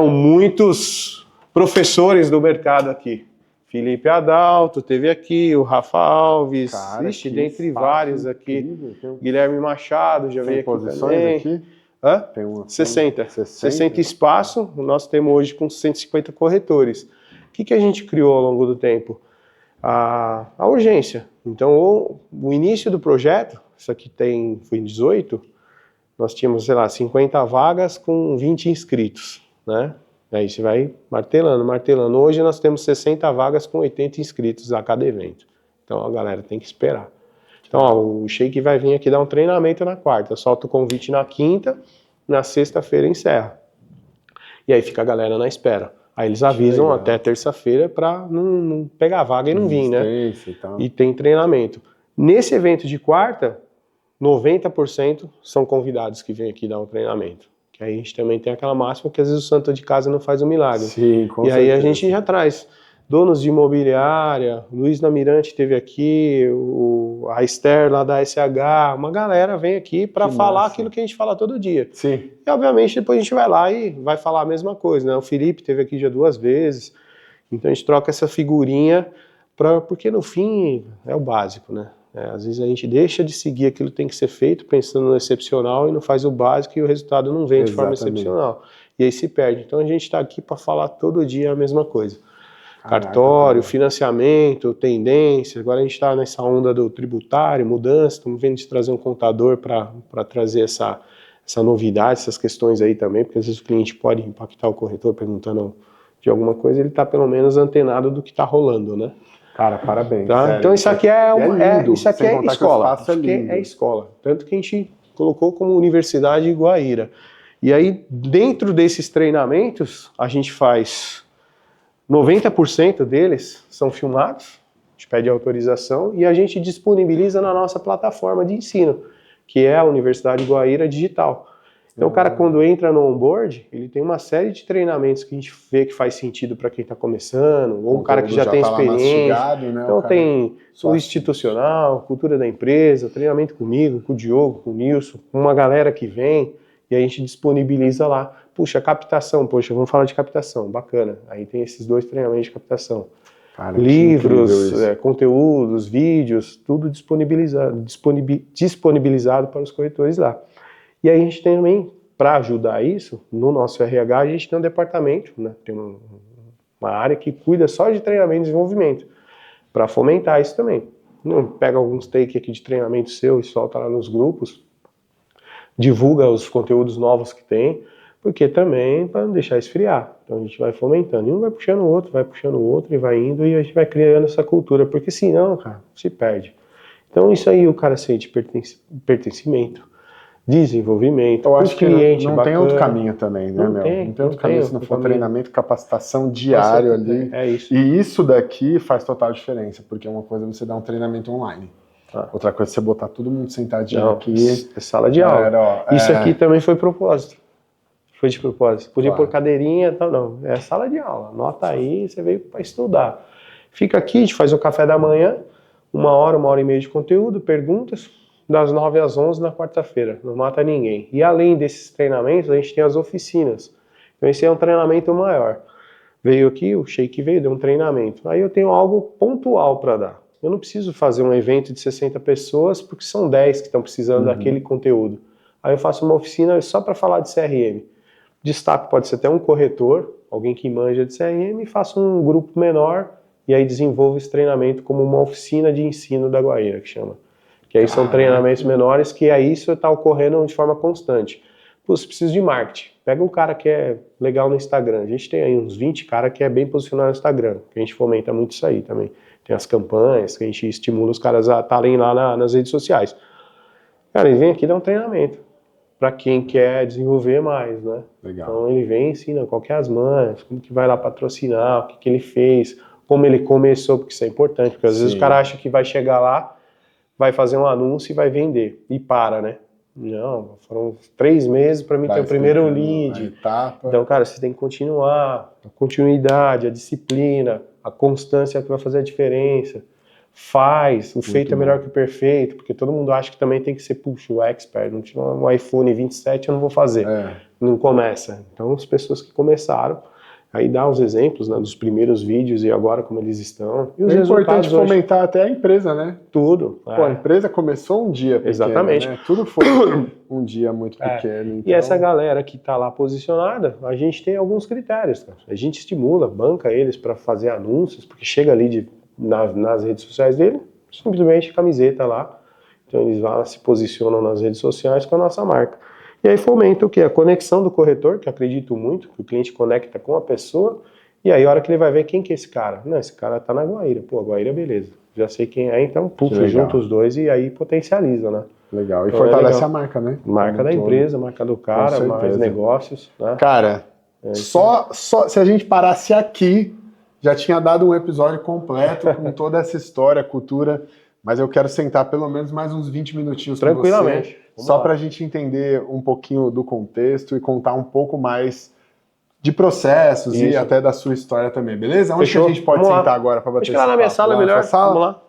B: muitos professores do mercado aqui. Felipe Adalto teve aqui, o Rafa Alves,
A: Cara,
B: ixi,
A: que
B: dentre
A: espaço
B: vários aqui.
A: incrível.
B: Guilherme Machado já veio
A: Tem
B: aqui
A: posições
B: também.
A: aqui?
B: Hã?
A: Tem uma
B: 60. 60 espaço, nós temos hoje com 150 corretores. O que a gente criou ao longo do tempo? A urgência. Então, o início do projeto, isso aqui foi em 18, nós tínhamos, sei lá, 50 vagas com 20 inscritos, né? Aí você vai martelando, martelando. Hoje nós temos 60 vagas com 80 inscritos a cada evento. Então a galera tem que esperar. Então ó, o Sheik vai vir aqui dar um treinamento na quarta, solta o convite na quinta, na sexta-feira encerra. E aí fica a galera na espera. Aí eles avisam até terça-feira para não pegar a vaga e não vir, né? E tem treinamento. Nesse evento de quarta, 90% são convidados que vêm aqui dar um treinamento. Que aí a gente também tem aquela máxima que às vezes o santo de casa não faz um milagre.
A: Sim, com
B: e
A: certeza.
B: aí a gente já traz donos de imobiliária, Luiz Namirante esteve aqui, a Esther lá da SH, uma galera vem aqui para falar
A: massa.
B: aquilo que a gente fala todo dia.
A: Sim.
B: E obviamente depois a gente vai lá e vai falar a mesma coisa, né? O Felipe esteve aqui já 2 vezes, então a gente troca essa figurinha, porque no fim é o básico, né? Às vezes a gente deixa de seguir aquilo que tem que ser feito pensando no excepcional e não faz o básico e o resultado não vem de forma excepcional. E aí se perde. Então a gente está aqui para falar todo dia a mesma coisa. Cartório, financiamento, tendência. Agora a gente está nessa onda do tributário, mudança. Estamos vendo de trazer um contador para trazer essa novidade, essas questões aí também, porque às vezes o cliente pode impactar o corretor perguntando de alguma coisa, ele está pelo menos antenado do que está rolando, né?
A: Cara, parabéns.
B: Tá?
A: Sério.
B: Então isso aqui
A: lindo,
B: isso aqui
A: sem
B: é
A: contar que o
B: escola.
A: espaço é
B: Isso aqui
A: lindo.
B: é escola. Tanto que a gente colocou como Universidade Guaíra. E aí, dentro desses treinamentos, a gente faz 90% deles são filmados, a gente pede autorização e a gente disponibiliza na nossa plataforma de ensino, que é a Universidade Guaíra Digital. Então, o cara, quando entra no onboard, ele tem uma série de treinamentos que a gente vê que faz sentido para quem está começando, ou um cara que já tem
A: tá lá
B: experiência.
A: mastigado, né?
B: Então, tem
A: só
B: o institucional, cultura da empresa, treinamento comigo, com o Diogo, com o Nilson, com uma galera que vem, e a gente disponibiliza lá. Puxa, captação, vamos falar de captação, bacana. Aí tem esses 2 treinamentos de captação.
A: Cara,
B: Livros, conteúdos, vídeos, tudo disponibilizado para os corretores lá. E aí a gente tem também, para ajudar isso, no nosso RH, a gente tem um departamento, né? Tem uma área que cuida só de treinamento e desenvolvimento, para fomentar isso também. Pega alguns take aqui de treinamento seu e solta lá nos grupos, divulga os conteúdos novos que tem, porque também para não deixar esfriar. Então a gente vai fomentando, e um vai puxando o outro e vai indo, e a gente vai criando essa cultura, porque senão, cara, se perde. Então isso aí o cara sente pertencimento, desenvolvimento,
A: eu acho que
B: cliente
A: não
B: bacana.
A: tem outro caminho também, né,
B: Não tem
A: outro caminho se não for treinamento, capacitação diário ali.
B: É isso.
A: E isso daqui faz total diferença, porque uma coisa é você dar um treinamento online. Outra coisa é você botar todo mundo sentadinho aqui.
B: É sala de aula.
A: Galera,
B: isso aqui também foi propósito. Foi de propósito. Podia
A: Claro.
B: pôr cadeirinha e tal, não. É sala de aula. Anota aí, você veio para estudar. Fica aqui, a gente faz o café da manhã, 1 hora e meia de conteúdo, perguntas, das 9 às 11 na quarta-feira. Não mata ninguém. E além desses treinamentos, a gente tem as oficinas. Então esse é um treinamento maior. Veio aqui, o Sheik veio, deu um treinamento. Aí eu tenho algo pontual para dar. Eu não preciso fazer um evento de 60 pessoas, porque são 10 que estão precisando daquele conteúdo. Aí eu faço uma oficina só para falar de CRM. Destaque pode ser até um corretor, alguém que manja de CRM, e faço um grupo menor, e aí desenvolvo esse treinamento como uma oficina de ensino da Guaíra, que chama. Que aí são treinamentos menores, que aí isso está ocorrendo de forma constante. Pô, você precisa de marketing. Pega um cara que é legal no Instagram. A gente tem aí uns 20 caras que é bem posicionado no Instagram, que a gente fomenta muito isso aí também. Tem as campanhas, que a gente estimula os caras a estarem lá nas redes sociais. Cara, ele vem aqui dar um treinamento para quem quer desenvolver mais, né?
A: Legal.
B: Então ele vem e ensina qual que é as manhas, como que vai lá patrocinar, o que ele fez, como ele começou, porque isso é importante, porque às vezes o cara acha que vai chegar lá, vai fazer um anúncio e vai vender, e para, né? Não, foram 3 meses para mim ter o primeiro lead. Então, cara, você tem que continuar, a continuidade, a disciplina, a constância é que vai fazer a diferença. Faz, o feito é melhor que o perfeito, porque todo mundo acha que também tem que ser, puxa, o expert, não tinha um iPhone 27, eu não vou fazer. Não começa. Então, as pessoas que começaram, aí dá os exemplos, né, dos primeiros vídeos e agora como eles estão. E os
A: é importante
B: hoje,
A: fomentar até a empresa, né?
B: Tudo.
A: Pô, a empresa começou um dia pequeno,
B: exatamente.
A: Né? Tudo foi um dia muito pequeno. Então...
B: E essa galera que está lá posicionada, a gente tem alguns critérios. Cara. A gente estimula, banca eles para fazer anúncios, porque chega ali nas redes sociais dele, simplesmente camiseta lá. Então eles lá se posicionam nas redes sociais com a nossa marca. E aí fomenta o quê? A conexão do corretor, que eu acredito muito, que o cliente conecta com a pessoa, e aí a hora que ele vai ver quem que é esse cara. Não, esse cara tá na Guaíra. Pô, a Guaíra, beleza. Já sei quem é, então, junta os dois e aí potencializa, né?
A: Legal. E
B: então,
A: fortalece a marca, né?
B: Marca da empresa, marca do cara, mais negócios, né?
A: Cara, só se a gente parasse aqui, já tinha dado um episódio completo com toda essa história, cultura, mas eu quero sentar pelo menos mais uns 20 minutinhos com
B: tranquilamente.
A: Você, só para a gente entender um pouquinho do contexto e contar um pouco mais de processos e até da sua história também, beleza? Onde que a gente pode sentar agora para bater esse papo?
B: Acho que lá na minha sala é melhor. Vamos lá.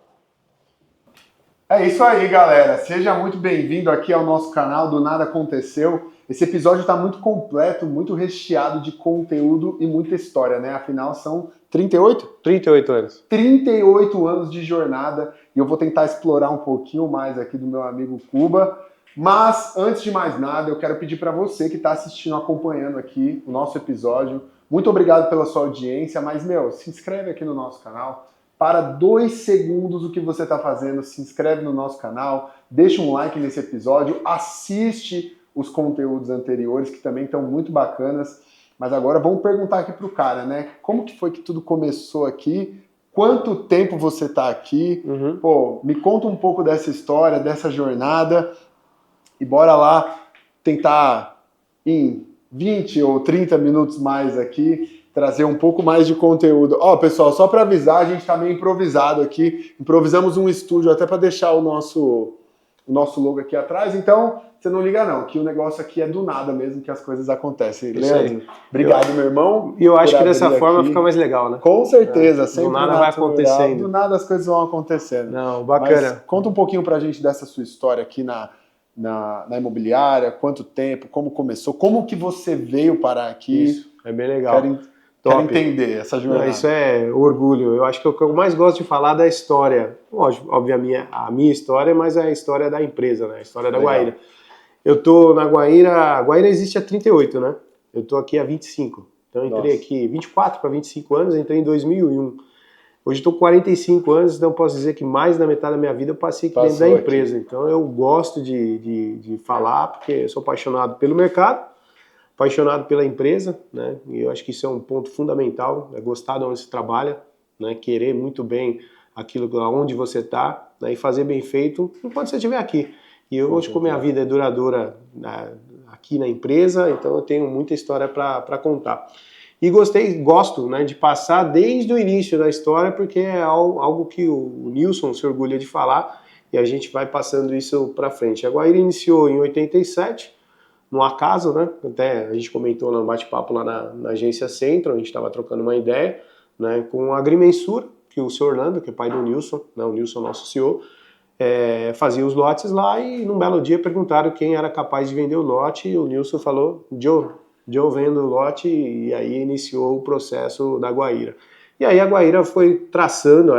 A: É isso aí, galera. Seja muito bem-vindo aqui ao nosso canal Do Nada Aconteceu. Esse episódio está muito completo, muito recheado de conteúdo e muita história, né? Afinal, são 38?
B: 38 anos.
A: 38 anos de jornada e eu vou tentar explorar um pouquinho mais aqui do meu amigo Cuba. Mas, antes de mais nada, eu quero pedir para você que está assistindo, acompanhando aqui o nosso episódio, muito obrigado pela sua audiência, mas, se inscreve aqui no nosso canal. Para 2 segundos o que você está fazendo, se inscreve no nosso canal, deixa um like nesse episódio, assiste os conteúdos anteriores que também estão muito bacanas. Mas agora vamos perguntar aqui pro cara, né? Como que foi que tudo começou aqui? quanto tempo você está aqui. Pô, me conta um pouco dessa história, dessa jornada e bora lá tentar em 20 ou 30 minutos mais aqui trazer um pouco mais de conteúdo. Ó, pessoal, só para avisar, a gente está meio improvisado aqui. Improvisamos um estúdio até para deixar o nosso logo aqui atrás. Então, você não liga não, que o negócio aqui é do nada mesmo, que as coisas acontecem. Leandro, obrigado, meu irmão.
B: E eu acho que dessa forma fica mais legal, né?
A: Com certeza, sempre
B: do nada vai acontecendo.
A: Do nada as coisas vão acontecendo.
B: Não, bacana.
A: Mas conta um pouquinho pra gente dessa sua história aqui na imobiliária, quanto tempo, como começou, como que você veio parar aqui.
B: Isso, é bem legal.
A: Quero entender essa jornada.
B: Não, isso é orgulho. Eu acho que o que eu mais gosto de falar é da história. Lógico, obviamente, a minha história, mas é a história da empresa, né? A história da Guaíra. Eu tô na Guaíra... A Guaíra existe há 38, né? Eu tô aqui há 25. Então eu entrei aqui 24 para 25 anos, entrei em 2001. Hoje estou com 45 anos, então posso dizer que mais da metade da minha vida eu passei aqui dentro da empresa. Então eu gosto de falar, porque eu sou apaixonado pelo mercado, apaixonado pela empresa, né? E eu acho que isso é um ponto fundamental, é gostar de onde você trabalha, né? Querer muito bem aquilo onde você está, né? E fazer bem feito enquanto você estiver aqui. E eu hoje, como minha vida é duradoura aqui na empresa, então eu tenho muita história para contar. E gosto, né, de passar desde o início da história, porque é algo que o Nilson se orgulha de falar, e a gente vai passando isso para frente. A Guaíra iniciou em 87, no acaso, né? Até a gente comentou no bate-papo lá na agência Centro, a gente estava trocando uma ideia, né, com a Agrimensura, que o seu Orlando, que é pai do Nilson, né, o Nilson, nosso CEO, fazia os lotes lá, e num belo dia perguntaram quem era capaz de vender o lote, e o Nilson falou: Joe vendo o lote, e aí iniciou o processo da Guaíra. E aí a Guaíra foi traçando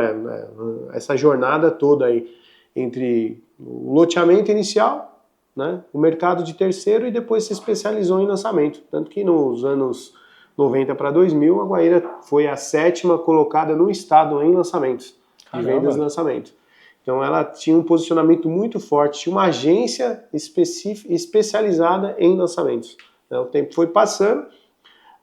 B: essa jornada toda aí, entre o loteamento inicial, né, o mercado de terceiro, e depois se especializou em lançamento. Tanto que nos anos 90 para 2000, a Guaíra foi a 7ª colocada no estado em lançamentos, de vendas de lançamento. Então ela tinha um posicionamento muito forte, tinha uma agência especializada em lançamentos. O tempo foi passando,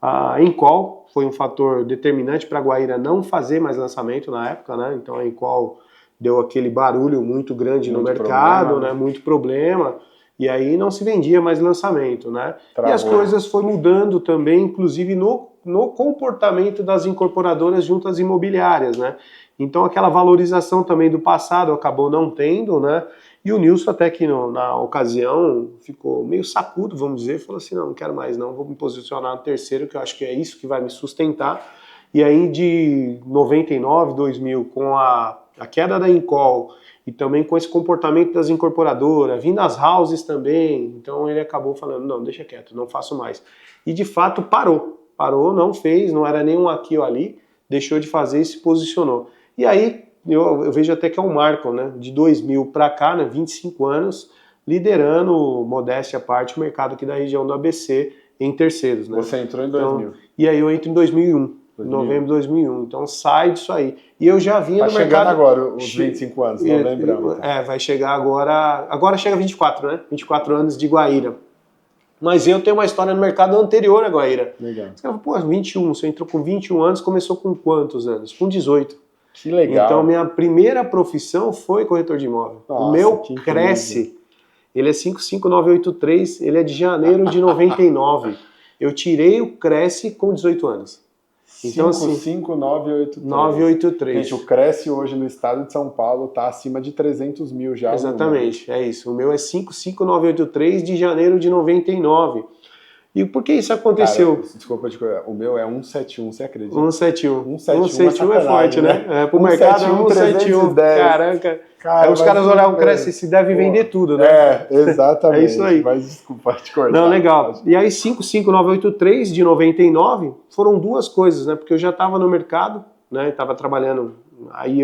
B: a Encol foi um fator determinante para a Guaíra não fazer mais lançamento na época, né? Então a Encol deu aquele barulho muito grande no mercado, né? Muito problema, e aí não se vendia mais lançamento, né? Travou. E as coisas foram mudando também, inclusive no comportamento das incorporadoras junto às imobiliárias, né? Então aquela valorização também do passado acabou não tendo, né? E o Nilson até que na ocasião ficou meio sacudo, vamos dizer, falou assim: não quero mais não, vou me posicionar no terceiro, que eu acho que é isso que vai me sustentar. E aí de 99, 2000, com a queda da Encol e também com esse comportamento das incorporadoras, vindo as houses também, então ele acabou falando: não, deixa quieto, não faço mais. E de fato parou, não fez, não era nem um aqui ou ali, deixou de fazer e se posicionou. E aí eu vejo até que é um marco, né? De 2000 para cá, né? 25 anos, liderando, modéstia à parte, o mercado aqui da região do ABC em terceiros, né?
A: Você entrou em 2000.
B: Então, e aí eu entro em 2001, novembro de 2001. Então sai disso aí. E eu já vinha no mercado...
A: Vai chegando agora os 25 anos, não lembrando.
B: Então. Vai chegar agora... Agora chega 24, né? 24 anos de Guaíra. Mas eu tenho uma história no mercado anterior à Guaíra.
A: Legal.
B: Você fala: pô, 21, você entrou com 21 anos, começou com quantos anos? Com 18.
A: Que legal.
B: Então, minha primeira profissão foi corretor de imóvel.
A: Nossa,
B: o meu Cresce, ele é 55983, ele é de janeiro de 99. Eu tirei o Cresce com 18 anos. Então,
A: 55983. Gente, o Cresce hoje no estado de São Paulo está acima de 300 mil já.
B: Exatamente, é isso. O meu é 55983 de janeiro de 99. E por que isso aconteceu?
A: Cara, desculpa te cortar, o meu é 171, você acredita?
B: 171.
A: 171
B: é forte, né? Pro mercado é 171. Caraca. Os caras olhavam o Cresce, se deve vender tudo, né?
A: Exatamente.
B: É isso aí.
A: Mas desculpa te cortar.
B: Não, legal. E aí 55983 de 99 foram duas coisas, né? Porque eu já estava no mercado, né? Estava trabalhando, aí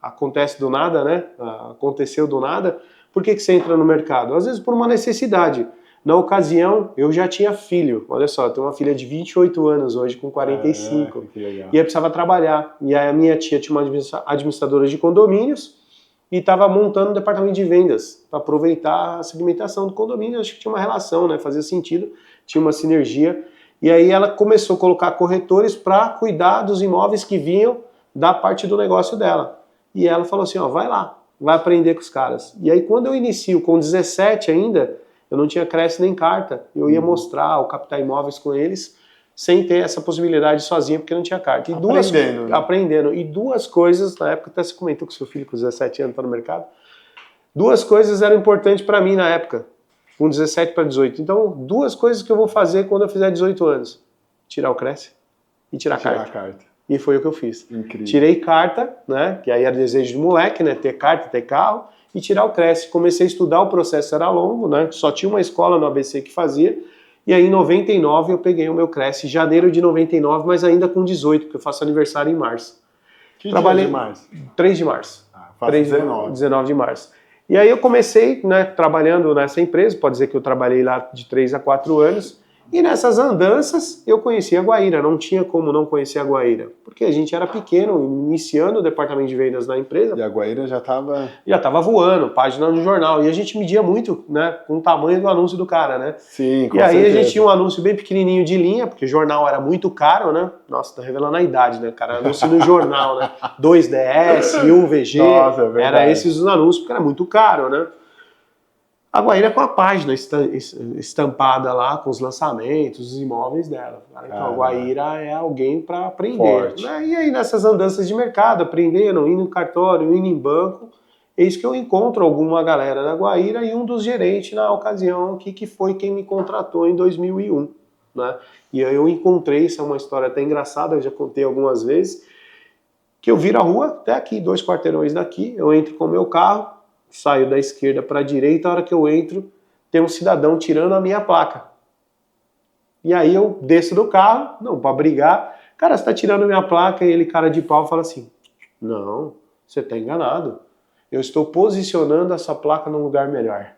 B: acontece do nada, né? Aconteceu do nada. Por que você entra no mercado? Às vezes por uma necessidade. Na ocasião, eu já tinha filho. Olha só, eu tenho uma filha de 28 anos hoje, com 45.
A: Que legal.
B: E eu precisava trabalhar. E aí a minha tia tinha uma administradora de condomínios e estava montando um departamento de vendas para aproveitar a segmentação do condomínio. Acho que tinha uma relação, né? Fazia sentido, tinha uma sinergia. E aí ela começou a colocar corretores para cuidar dos imóveis que vinham da parte do negócio dela. E ela falou assim, ó, vai lá, vai aprender com os caras. E aí quando eu inicio com 17 ainda, eu não tinha Cresce nem carta, eu ia mostrar o Captar Imóveis com eles, sem ter essa possibilidade sozinho, porque não tinha carta. E aprendendo. E duas coisas, na época até você comentou que seu filho com 17 anos está no mercado, duas coisas eram importantes para mim na época, com 17 para 18. Então, duas coisas que eu vou fazer quando eu fizer 18 anos. Tirar o Cresce e tirar a carta. E foi o que eu fiz.
A: Incrível.
B: Tirei carta, né, que aí era desejo de moleque, né, ter carta, ter carro, e tirar o Cresce. Comecei a estudar, o processo era longo, né, só tinha uma escola no ABC que fazia, e aí em 99 eu peguei o meu Cresce, janeiro de 99, mas ainda com 18, porque eu faço aniversário em março.
A: Que dia de março?
B: 3 de março.
A: Faço
B: 19 de março. E aí eu comecei, né, trabalhando nessa empresa, pode dizer que eu trabalhei lá de 3 a 4 anos, e nessas andanças eu conheci a Guaíra, não tinha como não conhecer a Guaíra, porque a gente era pequeno, iniciando o departamento de vendas na empresa.
A: E a Guaíra já estava...
B: Já estava voando, página no jornal, e a gente media muito, né, com o tamanho do anúncio do cara, né?
A: Sim, com
B: E aí
A: certeza.
B: a gente tinha um anúncio bem pequenininho de linha, porque jornal era muito caro, né? Nossa, tá revelando a idade, né, cara? Anúncio no jornal, né? 2DS, 1VG,
A: Nossa, é verdade.
B: era esses os anúncios, porque era muito caro, né? A Guaíra com a página estampada lá, com os lançamentos, os imóveis dela. Então a Guaíra é alguém para aprender. Né? E aí nessas andanças de mercado, aprendendo, indo no cartório, indo em banco, eis que eu encontro alguma galera da Guaíra e um dos gerentes na ocasião aqui, que foi quem me contratou em 2001. Né? E aí eu encontrei, isso é uma história até engraçada, eu já contei algumas vezes, que eu viro a rua, até aqui, 2 quarteirões daqui, eu entro com o meu carro, saio da esquerda para a direita, a hora que eu entro, tem um cidadão tirando a minha placa. E aí eu desço do carro, não, para brigar, cara, você está tirando a minha placa, e ele, cara de pau, fala assim, não, você está enganado, eu estou posicionando essa placa num lugar melhor.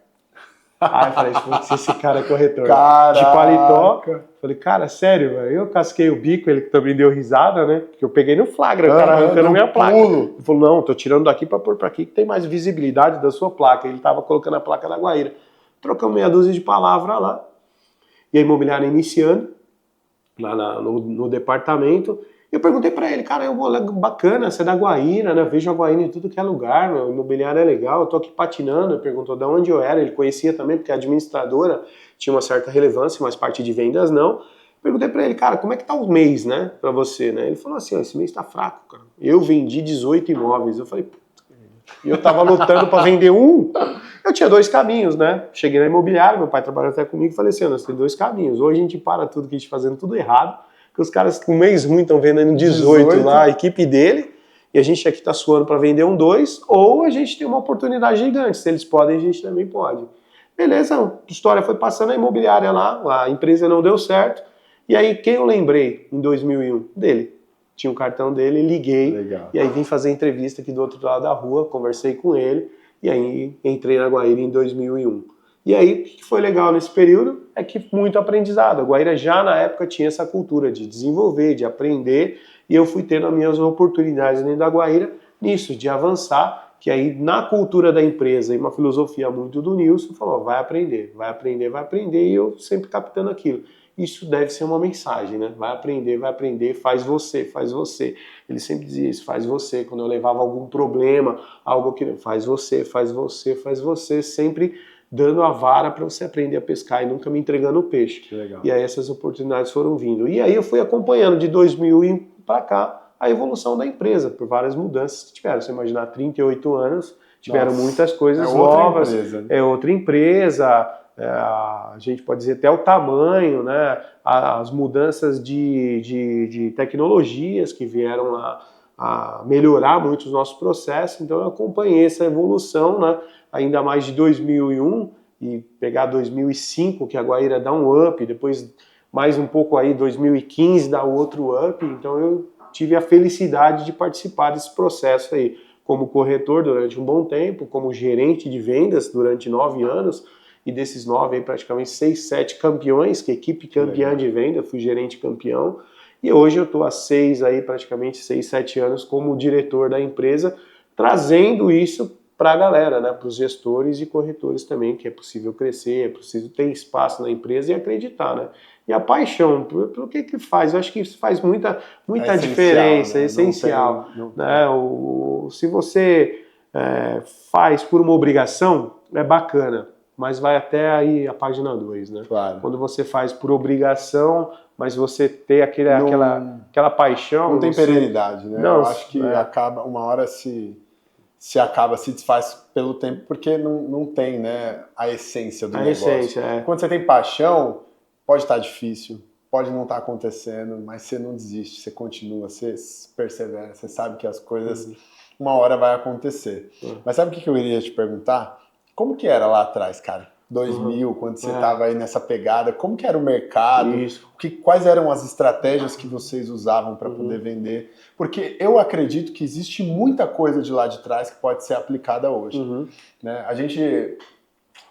B: Aí eu falei, putz, esse cara é corretor.
A: Caraca.
B: De paletó. Falei, cara, sério, velho. Eu casquei o bico, ele também deu risada, né? Porque eu peguei no flagra, o cara arrancando minha placa. Ele falou, não, tô tirando daqui pra pôr pra aqui que tem mais visibilidade da sua placa. Ele tava colocando a placa da Guaíra. Trocamos meia dúzia de palavras lá. E a imobiliária iniciando, lá no departamento. Eu perguntei pra ele, cara, bacana, você é da Guaíra, né? Vejo a Guaíra em tudo que é lugar, meu, imobiliário é legal, eu tô aqui patinando. Ele perguntou de onde eu era, ele conhecia também, porque a administradora tinha uma certa relevância, mas parte de vendas não. Perguntei pra ele, cara, como é que tá o mês, né, pra você, né? Ele falou assim, ó, esse mês tá fraco, cara. Eu vendi 18 imóveis. Eu falei, e eu tava lutando pra vender um, eu tinha 2 caminhos, né? Cheguei na imobiliária, meu pai trabalhou até comigo e falei assim, nós temos 2 caminhos. Ou a gente para tudo que a gente fazendo tudo errado, que os caras com um mês ruim estão vendendo 18 lá, a equipe dele, e a gente aqui está suando para vender um 2, ou a gente tem uma oportunidade gigante. Se eles podem, a gente também pode. Beleza, a história foi passando, a imobiliária lá, a empresa não deu certo, e aí quem eu lembrei em 2001? Dele. Tinha um cartão dele, liguei,
A: Legal.
B: E aí vim fazer entrevista aqui do outro lado da rua, conversei com ele, e aí entrei na Guaíra em 2001. E aí, o que foi legal nesse período é que muito aprendizado. A Guaíra já na época tinha essa cultura de desenvolver, de aprender, e eu fui tendo as minhas oportunidades dentro da Guaíra nisso, de avançar, que aí na cultura da empresa e uma filosofia muito do Nilson, falou, vai aprender, e eu sempre captando aquilo. Isso deve ser uma mensagem, né? Vai aprender, faz você. Ele sempre dizia isso, faz você. Quando eu levava algum problema, algo que faz você, sempre dando a vara para você aprender a pescar e nunca me entregando o peixe.
A: Que legal.
B: E aí essas oportunidades foram vindo. E aí eu fui acompanhando de 2000 para cá a evolução da empresa, por várias mudanças que tiveram. Você imaginar, 38 anos, tiveram muitas coisas novas. É outra empresa, a gente pode dizer até o tamanho, né? As mudanças de tecnologias que vieram a melhorar muito os nossos processos. Então eu acompanhei essa evolução, né? Ainda mais de 2001 e pegar 2005, que a Guaíra dá um up, depois mais um pouco aí 2015 dá outro up, então eu tive a felicidade de participar desse processo aí, como corretor durante um bom tempo, como gerente de vendas durante 9 anos, e desses 9 aí praticamente 6, 7 campeões, que equipe campeã de venda, fui gerente campeão, e hoje eu estou há 6 aí, praticamente 6, 7 anos como diretor da empresa, trazendo isso para a galera, né? Para os gestores e corretores também, que é possível crescer, é preciso ter espaço na empresa e acreditar, né? E a paixão, pelo que faz? Eu acho que isso faz muita diferença,
A: né?
B: é essencial.
A: Não tem.
B: Né? Se você faz por uma obrigação, é bacana, mas vai até aí a página 2, né?
A: Claro.
B: Quando você faz por obrigação, mas você ter aquela paixão...
A: Não tem perenidade, né?
B: Não,
A: eu acho que acaba, uma hora se desfaz pelo tempo, porque não tem, né, a essência do negócio.
B: Essência,
A: Quando você tem paixão, pode estar difícil, pode não estar acontecendo, mas você não desiste, você continua, você persevera, você sabe que as coisas uma hora vai acontecer. Mas sabe o que eu iria te perguntar? Como que era lá atrás, cara? 2000, quando você estava aí nessa pegada, como que era o mercado? Quais eram as estratégias que vocês usavam para poder vender? Porque eu acredito que existe muita coisa de lá de trás que pode ser aplicada hoje. Né? A gente,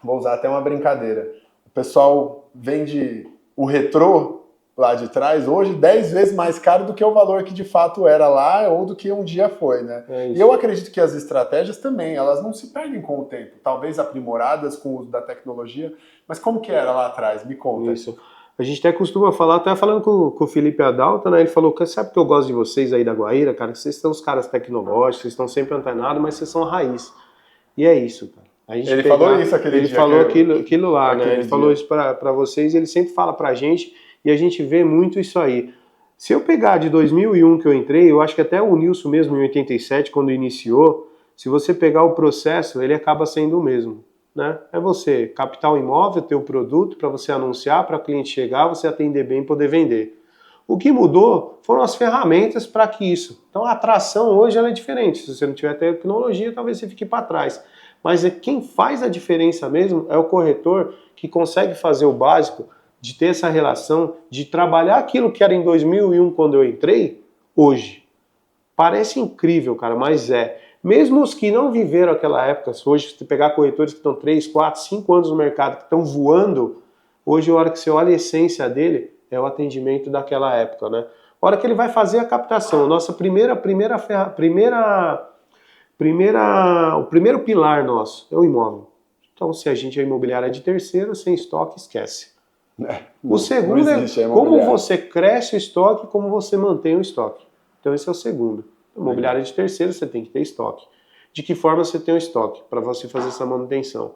A: vou usar até uma brincadeira, o pessoal vende o retrô lá de trás, hoje 10 vezes mais caro do que o valor que de fato era lá ou do que um dia foi, né? E eu acredito que as estratégias também, elas não se perdem com o tempo, talvez aprimoradas com o uso da tecnologia, mas como que era lá atrás? Me conta.
B: Isso. A gente até costuma falar, até falando com o Felipe Adalto, né? Ele falou, sabe que eu gosto de vocês aí da Guaíra, cara? Vocês são os caras tecnológicos, vocês estão sempre antenados, mas vocês são a raiz. E é isso, cara.
A: Ele falou isso aquele dia.
B: Ele falou aquilo lá, né? Ele falou isso pra vocês e ele sempre fala pra gente. E a gente vê muito isso aí. Se eu pegar de 2001 que eu entrei, eu acho que até o Nilson mesmo em 87, quando iniciou, se você pegar o processo, ele acaba sendo o mesmo. Né? É você captar o imóvel, ter o produto para você anunciar, para o cliente chegar, você atender bem e poder vender. O que mudou foram as ferramentas para que isso. Então a atração hoje ela é diferente. Se você não tiver tecnologia, talvez você fique para trás. Mas quem faz a diferença mesmo é o corretor que consegue fazer o básico, de ter essa relação, de trabalhar aquilo que era em 2001 quando eu entrei, hoje. Parece incrível, cara, mas é. Mesmo os que não viveram aquela época, hoje se você pegar corretores que estão 3, 4, 5 anos no mercado, que estão voando, hoje a hora que você olha a essência dele, é o atendimento daquela época, né? A hora que ele vai fazer a captação, nossa o primeiro pilar nosso é o imóvel. Então se a gente é imobiliária de terceiro, sem estoque, esquece. O segundo é como você cresce o estoque, como você mantém o estoque. Então esse é o segundo. Imobiliária de terceiro, você tem que ter estoque. De que forma você tem o estoque para você fazer essa manutenção?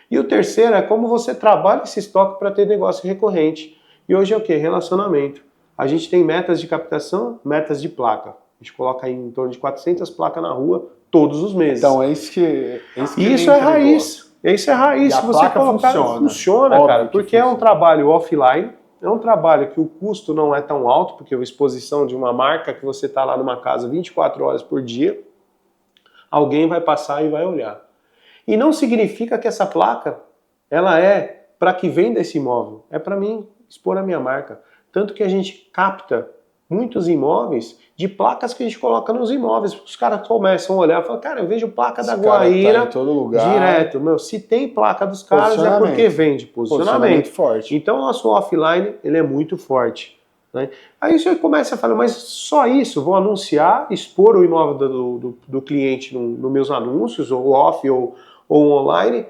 B: E o terceiro é como você trabalha esse estoque para ter negócio recorrente. E hoje é o que? Relacionamento. A gente tem metas de captação, metas de placa. A gente coloca aí em torno de 400 placas na rua todos os meses.
A: Então é isso que
B: isso é raiz. Isso é raiz. Se você colocar, funciona, cara, porque é um trabalho offline, é um trabalho que o custo não é tão alto, porque a exposição de uma marca que você está lá numa casa 24 horas por dia, alguém vai passar e vai olhar. E não significa que essa placa, ela é para que venda esse imóvel, é para mim expor a minha marca. Tanto que a gente capta muitos imóveis de placas que a gente coloca nos imóveis. Os caras começam a olhar e falam, cara, eu vejo placa da Guaíra
A: tá em todo lugar.
B: Direto. Meu, se tem placa dos caras é porque vende. Posicionamento
A: forte.
B: Então o nosso offline ele é muito forte. Né? Aí você começa a falar, mas só isso? Vou anunciar, expor o imóvel do cliente nos meus anúncios, ou off ou online.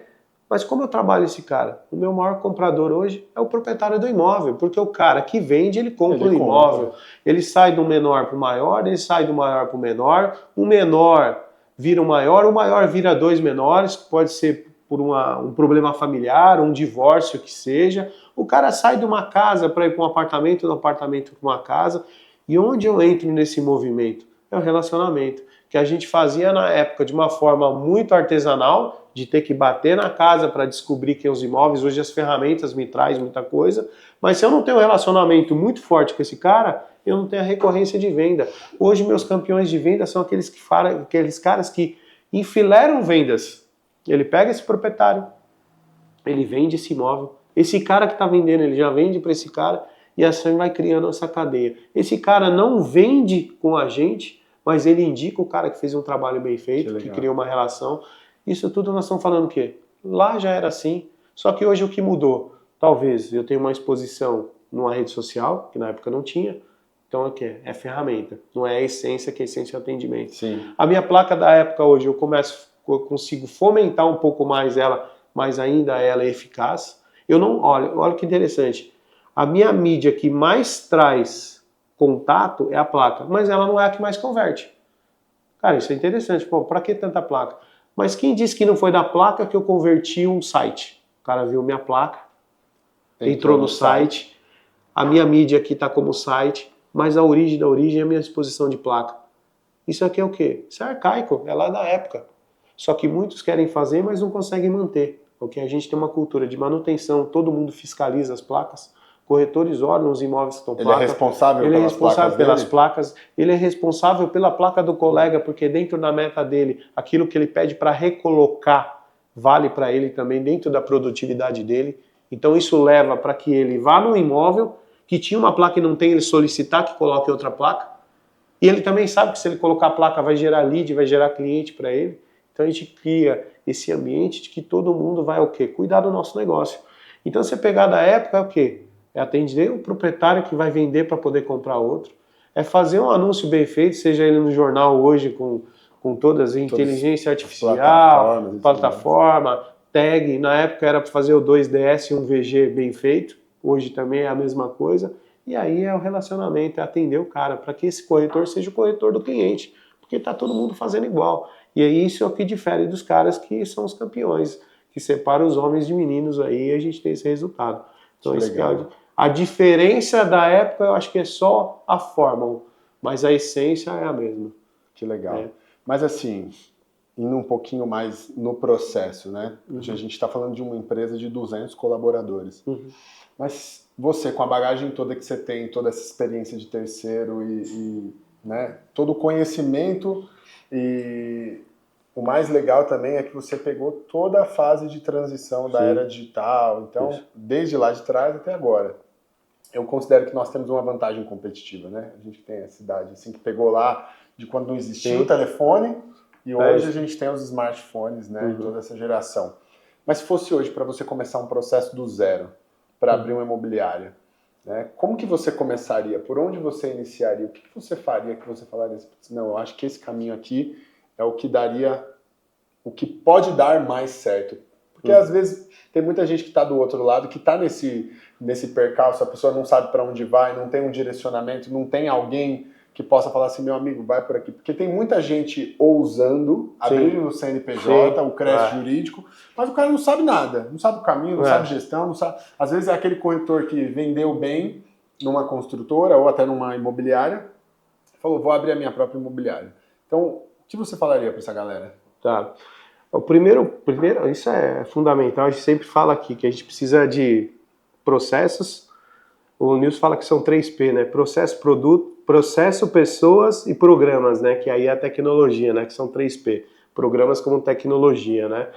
B: Mas como eu trabalho esse cara? O meu maior comprador hoje é o proprietário do imóvel, porque o cara que vende, ele compra o imóvel. Ele sai do menor para o maior, ele sai do maior para o menor vira o maior vira 2 menores, que pode ser por um problema familiar, um divórcio que seja. O cara sai de uma casa para ir para um apartamento, do apartamento para uma casa. E onde eu entro nesse movimento? É o relacionamento, que a gente fazia na época de uma forma muito artesanal, de ter que bater na casa para descobrir quem os imóveis. Hoje as ferramentas me trazem muita coisa, mas se eu não tenho um relacionamento muito forte com esse cara, eu não tenho a recorrência de venda. Hoje meus campeões de venda são aqueles caras que enfileiram vendas. Ele pega esse proprietário, ele vende esse imóvel, esse cara que está vendendo, ele já vende para esse cara, e assim vai criando essa cadeia. Esse cara não vende com a gente, mas ele indica o cara que fez um trabalho bem feito, que criou uma relação. Isso tudo nós estamos falando o quê? Lá já era assim, só que hoje o que mudou? Talvez eu tenha uma exposição numa rede social, que na época não tinha, então é o quê? É ferramenta, não é a essência, que a essência é o atendimento.
A: Sim.
B: A minha placa da época hoje, eu começo consigo fomentar um pouco mais ela, mas ainda ela é eficaz. Eu não, olha que interessante. A minha mídia que mais traz contato é a placa, mas ela não é a que mais converte. Cara, isso é interessante. Pô, pra que tanta placa? Mas quem disse que não foi da placa que eu converti um site? O cara viu minha placa, entrou no site, a minha mídia aqui está como site, mas a origem da origem é a minha disposição de placa. Isso aqui é o quê? Isso é arcaico, é lá da época. Só que muitos querem fazer, mas não conseguem manter. Porque a gente tem uma cultura de manutenção, todo mundo fiscaliza as placas, corretores olham os imóveis que estão
A: Ele é responsável
B: pelas placas, ele é responsável pela placa do colega, porque dentro da meta dele, aquilo que ele pede para recolocar vale para ele também dentro da produtividade dele. Então isso leva para que ele vá no imóvel que tinha uma placa e não tem, ele solicitar que coloque outra placa. E ele também sabe que se ele colocar a placa vai gerar lead, vai gerar cliente para ele. Então a gente cria esse ambiente de que todo mundo vai o quê? Cuidar do nosso negócio. Então você pegar da época é o quê? É atender o proprietário que vai vender para poder comprar outro. É fazer um anúncio bem feito, seja ele no jornal hoje com todas as inteligência artificial, plataforma, tag. Na época era para fazer o 2DS e um VG bem feito. Hoje também é a mesma coisa. E aí é o relacionamento, é atender o cara, para que esse corretor seja o corretor do cliente. Porque está todo mundo fazendo igual. E aí isso é o que difere dos caras que são os campeões, que separam os homens de meninos aí e a gente tem esse resultado. Então a diferença da época eu acho que é só a forma, mas a essência é a mesma.
A: Que legal. Mas assim, indo um pouquinho mais no processo, né? A gente está falando de uma empresa de 200 colaboradores. Mas você, com a bagagem toda que você tem, toda essa experiência de terceiro e né, todo o conhecimento, e o mais legal também é que você pegou toda a fase de transição da era digital, então, desde lá de trás até agora. Eu considero que nós temos uma vantagem competitiva, né? A gente tem essa idade, assim, que pegou lá de quando não existia o telefone, e hoje a gente tem os smartphones, né? Toda essa geração. Mas se fosse hoje para você começar um processo do zero, para abrir uma imobiliária, né? Como que você começaria? Por onde você iniciaria? O que você faria que você falaria assim, não, eu acho que esse caminho aqui é o que daria, o que pode dar mais certo? Porque às vezes tem muita gente que está do outro lado, que está nesse percalço, a pessoa não sabe para onde vai, não tem um direcionamento, não tem alguém que possa falar assim, meu amigo, vai por aqui. Porque tem muita gente ousando, abrindo o CNPJ, o crédito jurídico, mas o cara não sabe nada, não sabe o caminho, não sabe gestão, não sabe. Às vezes é aquele corretor que vendeu bem numa construtora ou até numa imobiliária, falou, vou abrir a minha própria imobiliária. Então, o que você falaria para essa galera?
B: Tá. O primeiro, isso é fundamental, a gente sempre fala aqui que a gente precisa de processos. O Nilson fala que são 3P, né? Processo, produto, processo, pessoas e programas, né? Que aí é a tecnologia, né? Que são 3P. Programas como tecnologia, né?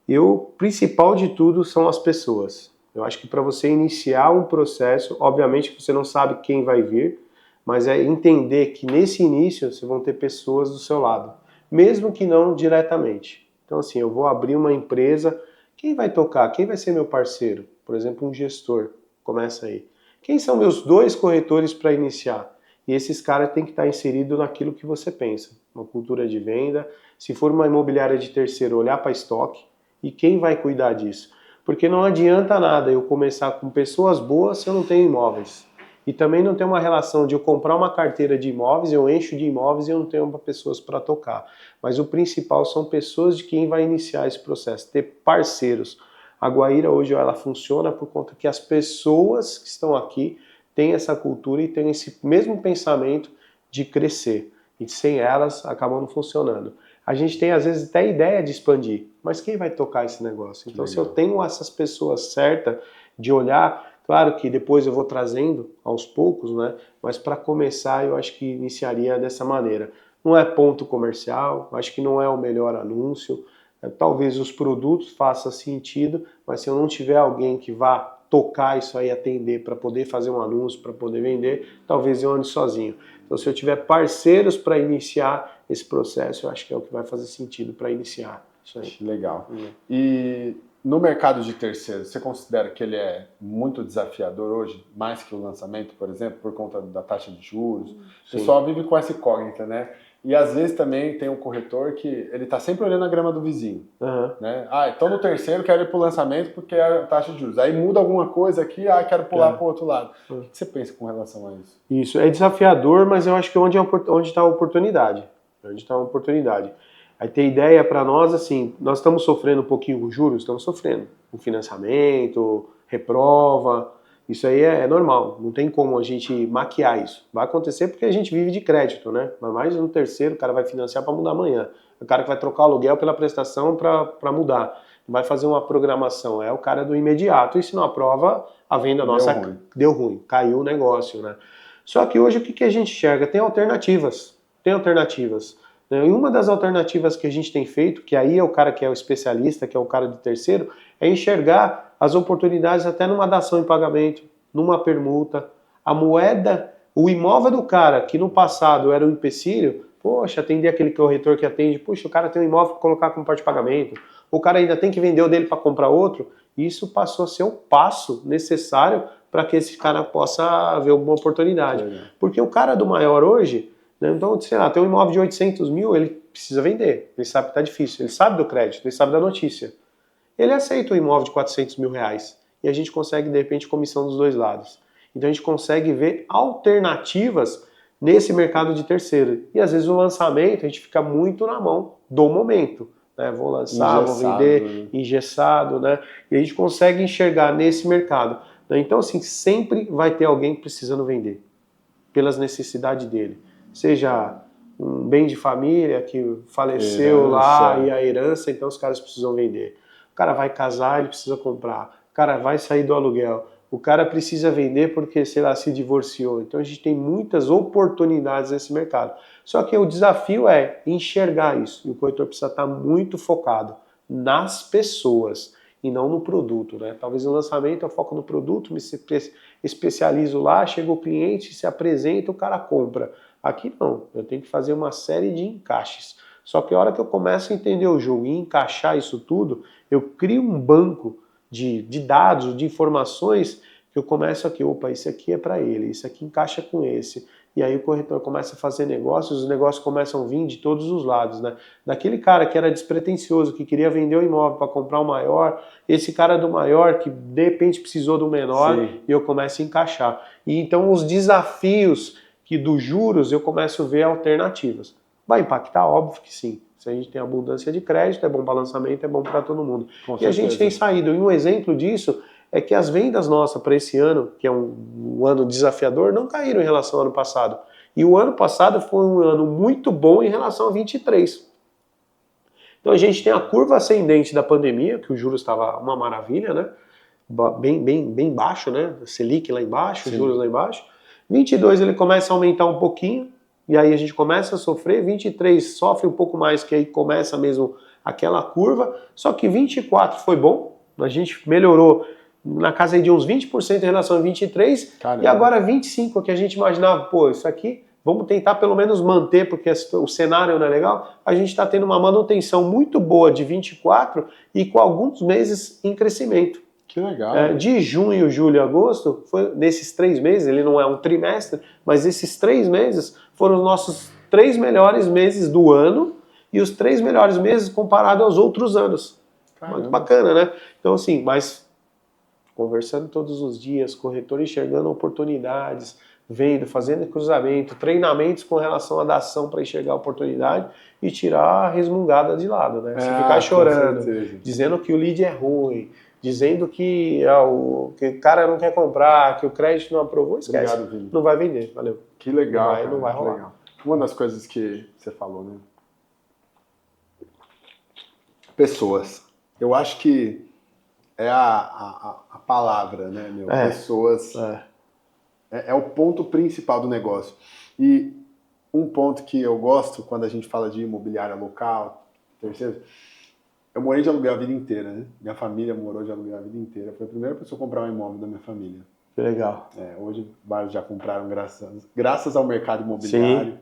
B: E o principal de tudo são as pessoas. Eu acho que para você iniciar um processo, obviamente que você não sabe quem vai vir, mas é entender que nesse início você vão ter pessoas do seu lado, mesmo que não diretamente. Então assim, eu vou abrir uma empresa, quem vai tocar? Quem vai ser meu parceiro? Por exemplo, um gestor. Começa aí. Quem são meus 2 corretores para iniciar? E esses caras têm que estar inseridos naquilo que você pensa. Uma cultura de venda. Se for uma imobiliária de terceiro, olhar para estoque. E quem vai cuidar disso? Porque não adianta nada eu começar com pessoas boas se eu não tenho imóveis. E também não tem uma relação de eu comprar uma carteira de imóveis, eu encho de imóveis e eu não tenho pessoas para tocar. Mas o principal são pessoas de quem vai iniciar esse processo, ter parceiros. A Guaíra hoje ela funciona por conta que as pessoas que estão aqui têm essa cultura e têm esse mesmo pensamento de crescer. E sem elas acabam não funcionando. A gente tem às vezes até ideia de expandir, mas quem vai tocar esse negócio? Então se eu tenho essas pessoas certas de olhar, claro que depois eu vou trazendo aos poucos, né? Mas para começar eu acho que iniciaria dessa maneira. Não é ponto comercial, acho que não é o melhor anúncio. Talvez os produtos façam sentido, mas se eu não tiver alguém que vá tocar isso aí, atender para poder fazer um anúncio, para poder vender, talvez eu ande sozinho. Então se eu tiver parceiros para iniciar esse processo, eu acho que é o que vai fazer sentido para iniciar isso aí.
A: Legal. E No mercado de terceiros, você considera que ele é muito desafiador hoje, mais que o lançamento, por exemplo, por conta da taxa de juros? O pessoal vive com essa incógnita, né? E às vezes também tem um corretor que ele está sempre olhando a grama do vizinho. Né? Ah, então no terceiro quero ir para o lançamento porque é a taxa de juros. Aí muda alguma coisa aqui, quero pular para o outro lado. O que você pensa com relação a isso?
B: Isso, é desafiador, mas eu acho que onde está a oportunidade. Onde está a oportunidade. Aí tem ideia para nós, assim, nós estamos sofrendo um pouquinho com juros, estamos sofrendo com financiamento, reprova, isso aí é normal, não tem como a gente maquiar isso. Vai acontecer porque a gente vive de crédito, né? Mas mais no terceiro, o cara vai financiar para mudar amanhã. O cara que vai trocar o aluguel pela prestação para mudar. Vai fazer uma programação, é o cara do imediato, e se não aprova, a venda nossa deu ruim, caiu o negócio, né? Só que hoje o que a gente enxerga? Tem alternativas. E uma das alternativas que a gente tem feito, que aí é o cara que é o especialista, que é o cara de terceiro, é enxergar as oportunidades até numa dação em pagamento, numa permuta. A moeda, o imóvel do cara, que no passado era um empecilho, poxa, atender aquele corretor que atende, puxa, o cara tem um imóvel para colocar como parte de pagamento, o cara ainda tem que vender o dele para comprar outro, isso passou a ser o passo necessário para que esse cara possa ver uma oportunidade. Porque o cara do maior hoje, então, sei lá, tem um imóvel de 800 mil, ele precisa vender, ele sabe que está difícil, ele sabe do crédito, ele sabe da notícia. Ele aceita um imóvel de 400 mil reais e a gente consegue, de repente, comissão dos dois lados. Então a gente consegue ver alternativas nesse mercado de terceiro. E às vezes o lançamento, a gente fica muito na mão do momento. Né? Vou lançar, vou vender, engessado, né? E a gente consegue enxergar nesse mercado. Né? Então, assim, sempre vai ter alguém precisando vender, pelas necessidades dele. Seja um bem de família que faleceu lá e a herança, então os caras precisam vender. O cara vai casar, ele precisa comprar. O cara vai sair do aluguel. O cara precisa vender porque, sei lá, se divorciou. Então a gente tem muitas oportunidades nesse mercado. Só que o desafio é enxergar isso. E o corretor precisa estar muito focado nas pessoas e não no produto, né? Talvez no lançamento eu foco no produto, me especializo lá, chega o cliente, se apresenta, o cara compra. Aqui não, eu tenho que fazer uma série de encaixes. Só que a hora que eu começo a entender o jogo e encaixar isso tudo, eu crio um banco de dados, de informações, que eu começo aqui, opa, esse aqui é para ele, esse aqui encaixa com esse. E aí o corretor começa a fazer negócios, os negócios começam a vir de todos os lados, né? Daquele cara que era despretensioso, que queria vender o imóvel para comprar o maior, esse cara do maior que de repente precisou do menor, e eu começo a encaixar. E então os desafios que dos juros eu começo a ver alternativas. Vai impactar? Óbvio que sim. Se a gente tem abundância de crédito, é bom para lançamento, é bom para todo mundo. E a gente tem saído. E um exemplo disso é que as vendas nossas para esse ano, que é um ano desafiador, não caíram em relação ao ano passado. E o ano passado foi um ano muito bom em relação a 23. Então a gente tem a curva ascendente da pandemia, que o juros estava uma maravilha, né? Bem baixo, né? Selic lá embaixo, os juros lá embaixo. 22 ele começa a aumentar um pouquinho, e aí a gente começa a sofrer. 23 sofre um pouco mais, que aí começa mesmo aquela curva. Só que 24 foi bom, a gente melhorou na casa aí de uns 20% em relação a 23, Caramba. E agora 25, que a gente imaginava, pô, isso aqui, vamos tentar pelo menos manter, porque o cenário não é legal. A gente está tendo uma manutenção muito boa de 24 e com alguns meses em crescimento.
A: Que legal.
B: De junho, julho e agosto, nesses 3 meses, ele não é um trimestre, mas esses 3 meses foram os nossos 3 melhores meses do ano e os 3 melhores meses comparado aos outros anos. Caramba. Muito bacana, né? Então, assim, mas conversando todos os dias, corretor enxergando oportunidades, vendo, fazendo cruzamento, treinamentos com relação à dação para enxergar a oportunidade e tirar a resmungada de lado, né? Se ficar chorando, dizendo que o lead é ruim, dizendo que o cara não quer comprar, que o crédito não aprovou, esquece. Obrigado, não vai vender, valeu.
A: Que legal,
B: não vai rolar.
A: Legal. Uma das coisas que você falou, né? Pessoas. Eu acho que é a palavra, né, meu? Pessoas. É o ponto principal do negócio. E um ponto que eu gosto quando a gente fala de imobiliária local, terceiro, eu morei de aluguel a vida inteira, né? Minha família morou de aluguel a vida inteira. Foi a primeira pessoa a comprar um imóvel da minha família.
B: Que legal.
A: Hoje vários já compraram graças ao mercado imobiliário. Sim.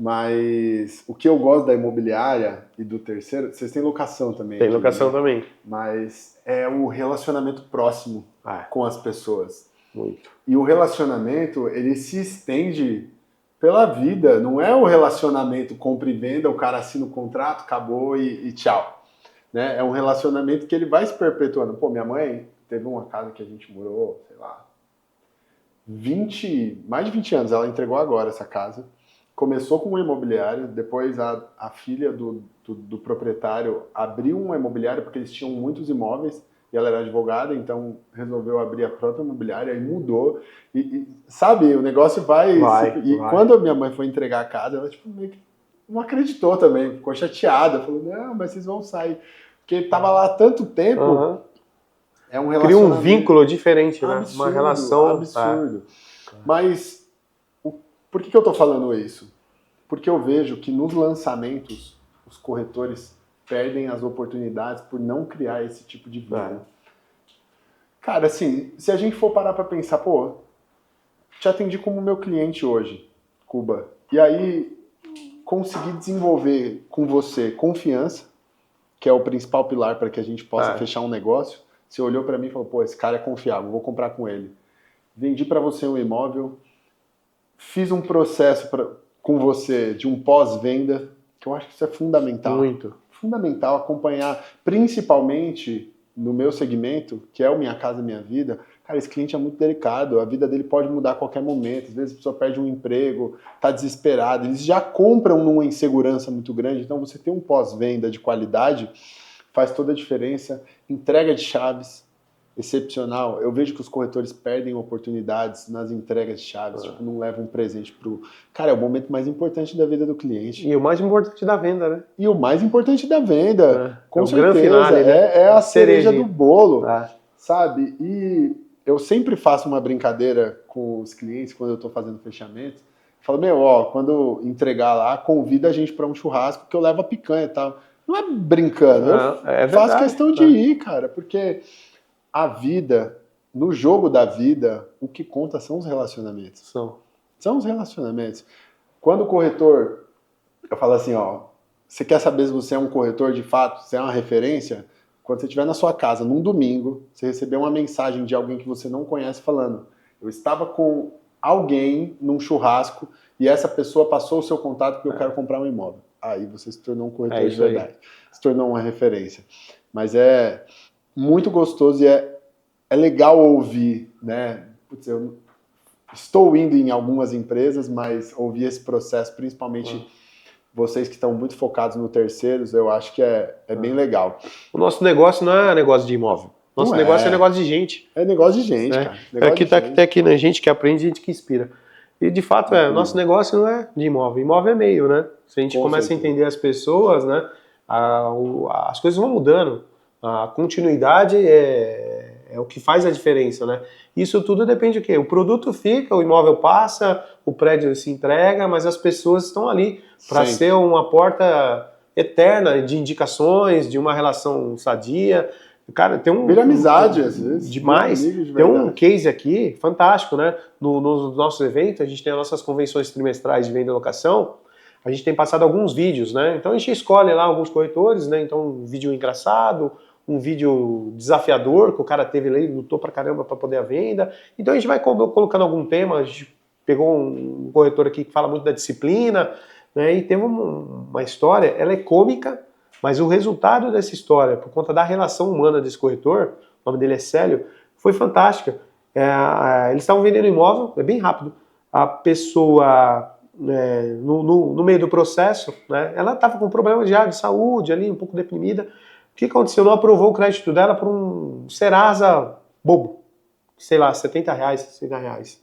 A: Mas o que eu gosto da imobiliária e do terceiro, vocês têm locação também.
B: Tem
A: aqui,
B: locação
A: né?
B: também.
A: Mas é o relacionamento próximo
B: Ah,
A: com as pessoas.
B: muito.
A: E o relacionamento, ele se estende pela vida. Não é o relacionamento compra e venda, o cara assina o contrato, acabou e tchau. Né? É um relacionamento que ele vai se perpetuando. Pô, minha mãe teve uma casa que a gente morou, sei lá, mais de 20 anos. Ela entregou agora essa casa. Começou com um imobiliário, depois a filha do proprietário abriu uma imobiliária porque eles tinham muitos imóveis e ela era advogada, então resolveu abrir a própria imobiliária e mudou. Sabe, o negócio vai.
B: Vai.
A: Quando a minha mãe foi entregar a casa, ela tipo, meio que não acreditou também, ficou chateada, falou: não, mas vocês vão sair. Porque estava lá há tanto tempo, é um
B: Cria
A: relacionamento.
B: um vínculo diferente, né?
A: Absurdo,
B: Uma relação.
A: absurdo. Mas por que eu estou falando isso? Porque eu vejo que nos lançamentos os corretores perdem as oportunidades por não criar esse tipo de vínculo. Cara, assim, se a gente for parar para pensar, pô, te atendi como meu cliente hoje, Cuba, e aí consegui desenvolver com você confiança, que é o principal pilar para que a gente possa fechar um negócio. Você olhou para mim e falou, pô, esse cara é confiável, vou comprar com ele. Vendi para você um imóvel, fiz um processo com você de um pós-venda, que eu acho que isso é fundamental.
B: Muito.
A: Fundamental acompanhar, principalmente no meu segmento, que é o Minha Casa Minha Vida. Cara, esse cliente é muito delicado, a vida dele pode mudar a qualquer momento, às vezes a pessoa perde um emprego, está desesperado, eles já compram numa insegurança muito grande, então você ter um pós-venda de qualidade faz toda a diferença. Entrega de chaves, excepcional. Eu vejo que os corretores perdem oportunidades nas entregas de chaves, tipo, não levam um presente pro... Cara, é o momento mais importante da vida do cliente.
B: E o mais importante da venda, né?
A: E o mais importante da venda, com certeza,
B: grande finale, né?
A: é a cereja do bolo,
B: Ah.
A: sabe? E eu sempre faço uma brincadeira com os clientes quando eu estou fazendo fechamento. Falo, meu, ó, quando entregar lá, convida a gente para um churrasco que eu levo a picanha e tal. Não é brincando, eu faço questão de ir, cara, porque a vida, no jogo da vida, o que conta são os relacionamentos. São os relacionamentos. Quando o corretor, eu falo assim, ó, você quer saber se você é um corretor de fato, se é uma referência? Quando você estiver na sua casa, num domingo, você receber uma mensagem de alguém que você não conhece falando, eu estava com alguém num churrasco e essa pessoa passou o seu contato porque eu quero comprar um imóvel. Aí você se tornou um corretor de verdade. Se tornou uma referência. Mas é muito gostoso e é legal ouvir, né? Putz, eu estou indo em algumas empresas, mas ouvir esse processo, principalmente vocês que estão muito focados no terceiros, eu acho que é bem legal.
B: O nosso negócio não é negócio de imóvel. Nosso negócio é negócio de gente.
A: É negócio de gente, cara.
B: Tem aqui, né? Gente que aprende, gente que inspira. E de fato, nosso negócio não é de imóvel. Imóvel é meio, né? Se a gente começa a entender as pessoas, né? As coisas vão mudando. A continuidade é o que faz a diferença, né? Isso tudo depende do quê? O produto fica, o imóvel passa, o prédio se entrega, mas as pessoas estão ali para ser uma porta eterna de indicações, de uma relação sadia. Cara, tem
A: vira amizade, às vezes.
B: Demais. Tem um case aqui fantástico, né? Nos nossos eventos, a gente tem as nossas convenções trimestrais de venda e locação. A gente tem passado alguns vídeos, né? Então a gente escolhe lá alguns corretores, né? Então um vídeo engraçado, um vídeo desafiador, que o cara teve lá e lutou pra caramba pra poder a venda. Então a gente vai colocando algum tema, a gente pegou um corretor aqui que fala muito da disciplina, né? E teve uma história, ela é cômica, mas o resultado dessa história, por conta da relação humana desse corretor, o nome dele é Célio, foi fantástica. Eles estavam vendendo imóvel, é bem rápido, a pessoa... no meio do processo, né, ela estava com problema de saúde, ali, um pouco deprimida. O que aconteceu? Não aprovou o crédito dela por um Serasa bobo, sei lá, R$70, R$60.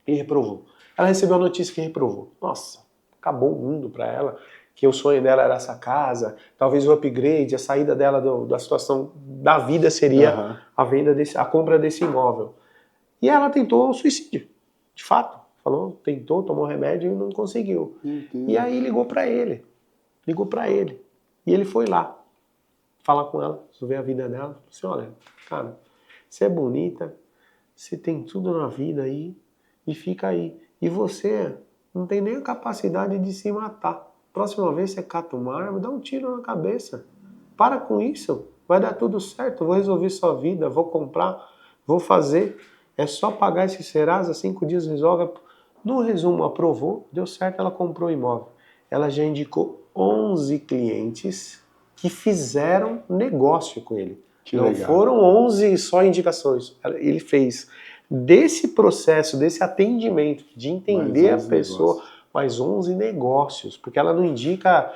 B: E reprovou. Ela recebeu a notícia que reprovou. Nossa, acabou o mundo para ela, que o sonho dela era essa casa, talvez o upgrade, a saída dela da situação da vida seria a compra desse imóvel. E ela tentou o suicídio, de fato. Falou, tentou, tomou remédio e não conseguiu. E aí ligou para ele. E ele foi lá falar com ela, resolver a vida dela. Falou assim, olha, cara, você é bonita, você tem tudo na vida aí e fica aí. E você não tem nem a capacidade de se matar. Próxima vez você cata uma arma, dá um tiro na cabeça. Para com isso, vai dar tudo certo, vou resolver sua vida, vou comprar, vou fazer. É só pagar esse Serasa, 5 dias resolve. No resumo, aprovou, deu certo, ela comprou o imóvel. Ela já indicou 11 clientes que fizeram negócio com ele.
A: Que
B: Não
A: legal.
B: foram 11 só indicações. Ele fez desse processo, desse atendimento, de entender a
A: 11
B: pessoa,
A: negócios.
B: mais 11 negócios. Porque ela não indica,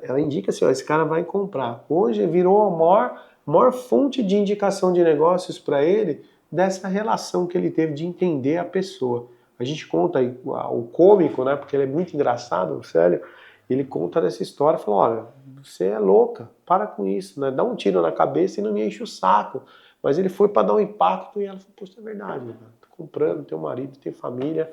B: ela indica assim, ó, esse cara vai comprar. Hoje virou a maior fonte de indicação de negócios para ele, dessa relação que ele teve de entender a pessoa. A gente conta aí, o cômico, né, porque ele é muito engraçado, sério, ele conta dessa história e fala, olha, você é louca, para com isso, né? Dá um tiro na cabeça e não me enche o saco. Mas ele foi para dar um impacto e ela falou, poxa, é verdade, né? Tô comprando, tenho marido, tenho família,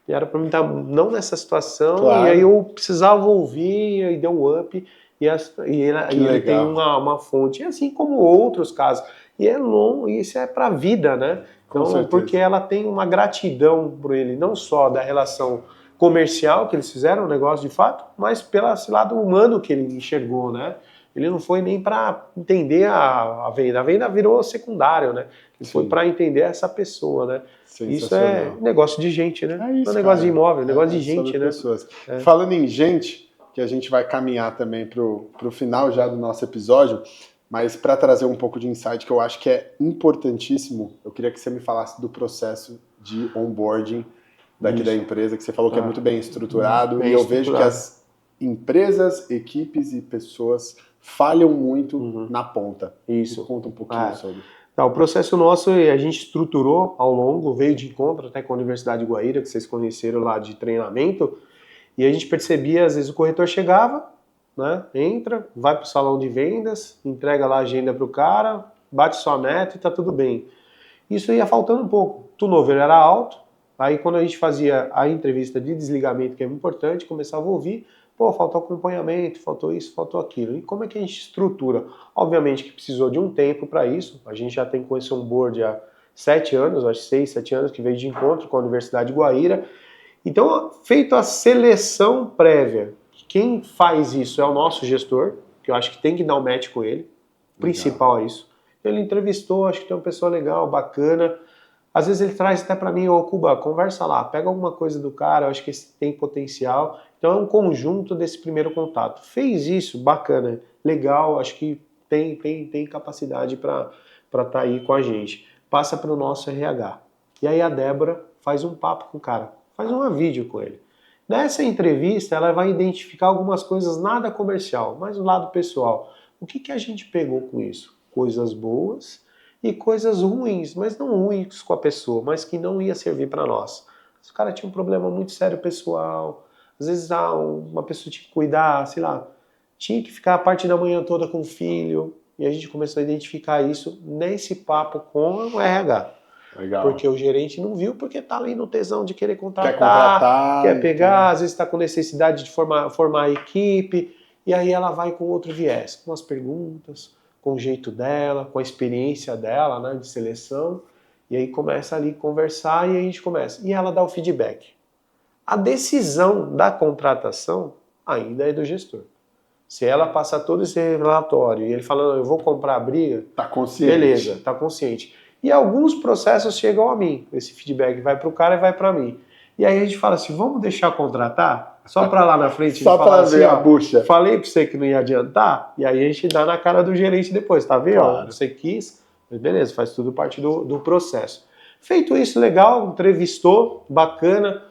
B: e era para mim estar não nessa situação,
A: Claro.
B: E aí eu precisava ouvir, e deu um up, e ele tem uma fonte, assim como outros casos. E é longo, e isso é para a vida, né? Então, porque ela tem uma gratidão por ele, não só da relação comercial que eles fizeram, um negócio de fato, mas pelo esse lado humano que ele enxergou, né? Ele não foi nem para entender a venda virou secundário, né? Ele foi para entender essa pessoa, né? Isso é negócio de gente, né?
A: É isso,
B: não é negócio de imóvel, é negócio de
A: sobre
B: gente, né?
A: pessoas. Falando em gente, que a gente vai caminhar também pro final já do nosso episódio, mas para trazer um pouco de insight que eu acho que é importantíssimo, eu queria que você me falasse do processo de onboarding daqui da empresa, que você falou que é muito bem estruturado, e eu vejo que as empresas, equipes e pessoas falham muito na ponta.
B: Isso.
A: Conta um pouquinho sobre.
B: Tá, o processo nosso, a gente estruturou ao longo, veio de encontro até com a Universidade de Guaíra, que vocês conheceram lá de treinamento, e a gente percebia, às vezes o corretor chegava, né, entra, vai para o salão de vendas, entrega lá a agenda para o cara, bate sua meta e tá tudo bem. Isso ia faltando um pouco. O turnover era alto, aí quando a gente fazia a entrevista de desligamento, que é importante, começava a ouvir, pô, faltou acompanhamento, faltou isso, faltou aquilo. E como é que a gente estrutura? Obviamente que precisou de um tempo para isso, a gente já tem com esse onboard há 7 anos, acho 6, 7 anos, que veio de encontro com a Universidade de Guaíra. Então, feito a seleção prévia, quem faz isso é o nosso gestor, que eu acho que tem que dar um match com ele, o principal é isso. Ele entrevistou, acho que tem uma pessoa legal, bacana. Às vezes ele traz até para mim, ô Cuba, conversa lá, pega alguma coisa do cara, eu acho que esse tem potencial. Então é um conjunto desse primeiro contato. Fez isso, bacana, legal, acho que tem capacidade para estar aí com a gente. Passa para o nosso RH. E aí a Débora faz um papo com o cara, faz uma vídeo com ele. Nessa entrevista ela vai identificar algumas coisas nada comercial, mas do lado pessoal. O que a gente pegou com isso? Coisas boas e coisas ruins, mas não ruins com a pessoa, mas que não ia servir para nós. O cara tinha um problema muito sério pessoal, às vezes uma pessoa tinha que cuidar, sei lá, tinha que ficar a parte da manhã toda com o filho, e a gente começou a identificar isso nesse papo com o RH.
A: Legal.
B: Porque o gerente não viu, porque tá ali no tesão de querer contratar, quer pegar, às vezes está com necessidade de formar a equipe, e aí ela vai com outro viés, com as perguntas, com o jeito dela, com a experiência dela, né, de seleção, e aí começa ali a conversar e a gente começa. E ela dá o feedback. A decisão da contratação ainda é do gestor. Se ela passar todo esse relatório e ele falando, eu vou comprar a briga,
A: tá consciente.
B: Beleza, tá consciente. E alguns processos chegam a mim. Esse feedback vai para o cara e vai para mim. E aí a gente fala assim, vamos deixar contratar? Só para lá na frente
A: só para ver a bucha.
B: Falei para você que não ia adiantar, e aí a gente dá na cara do gerente depois, tá vendo? Claro. Você quis, mas beleza, faz tudo parte do processo. Feito isso, legal, entrevistou, bacana,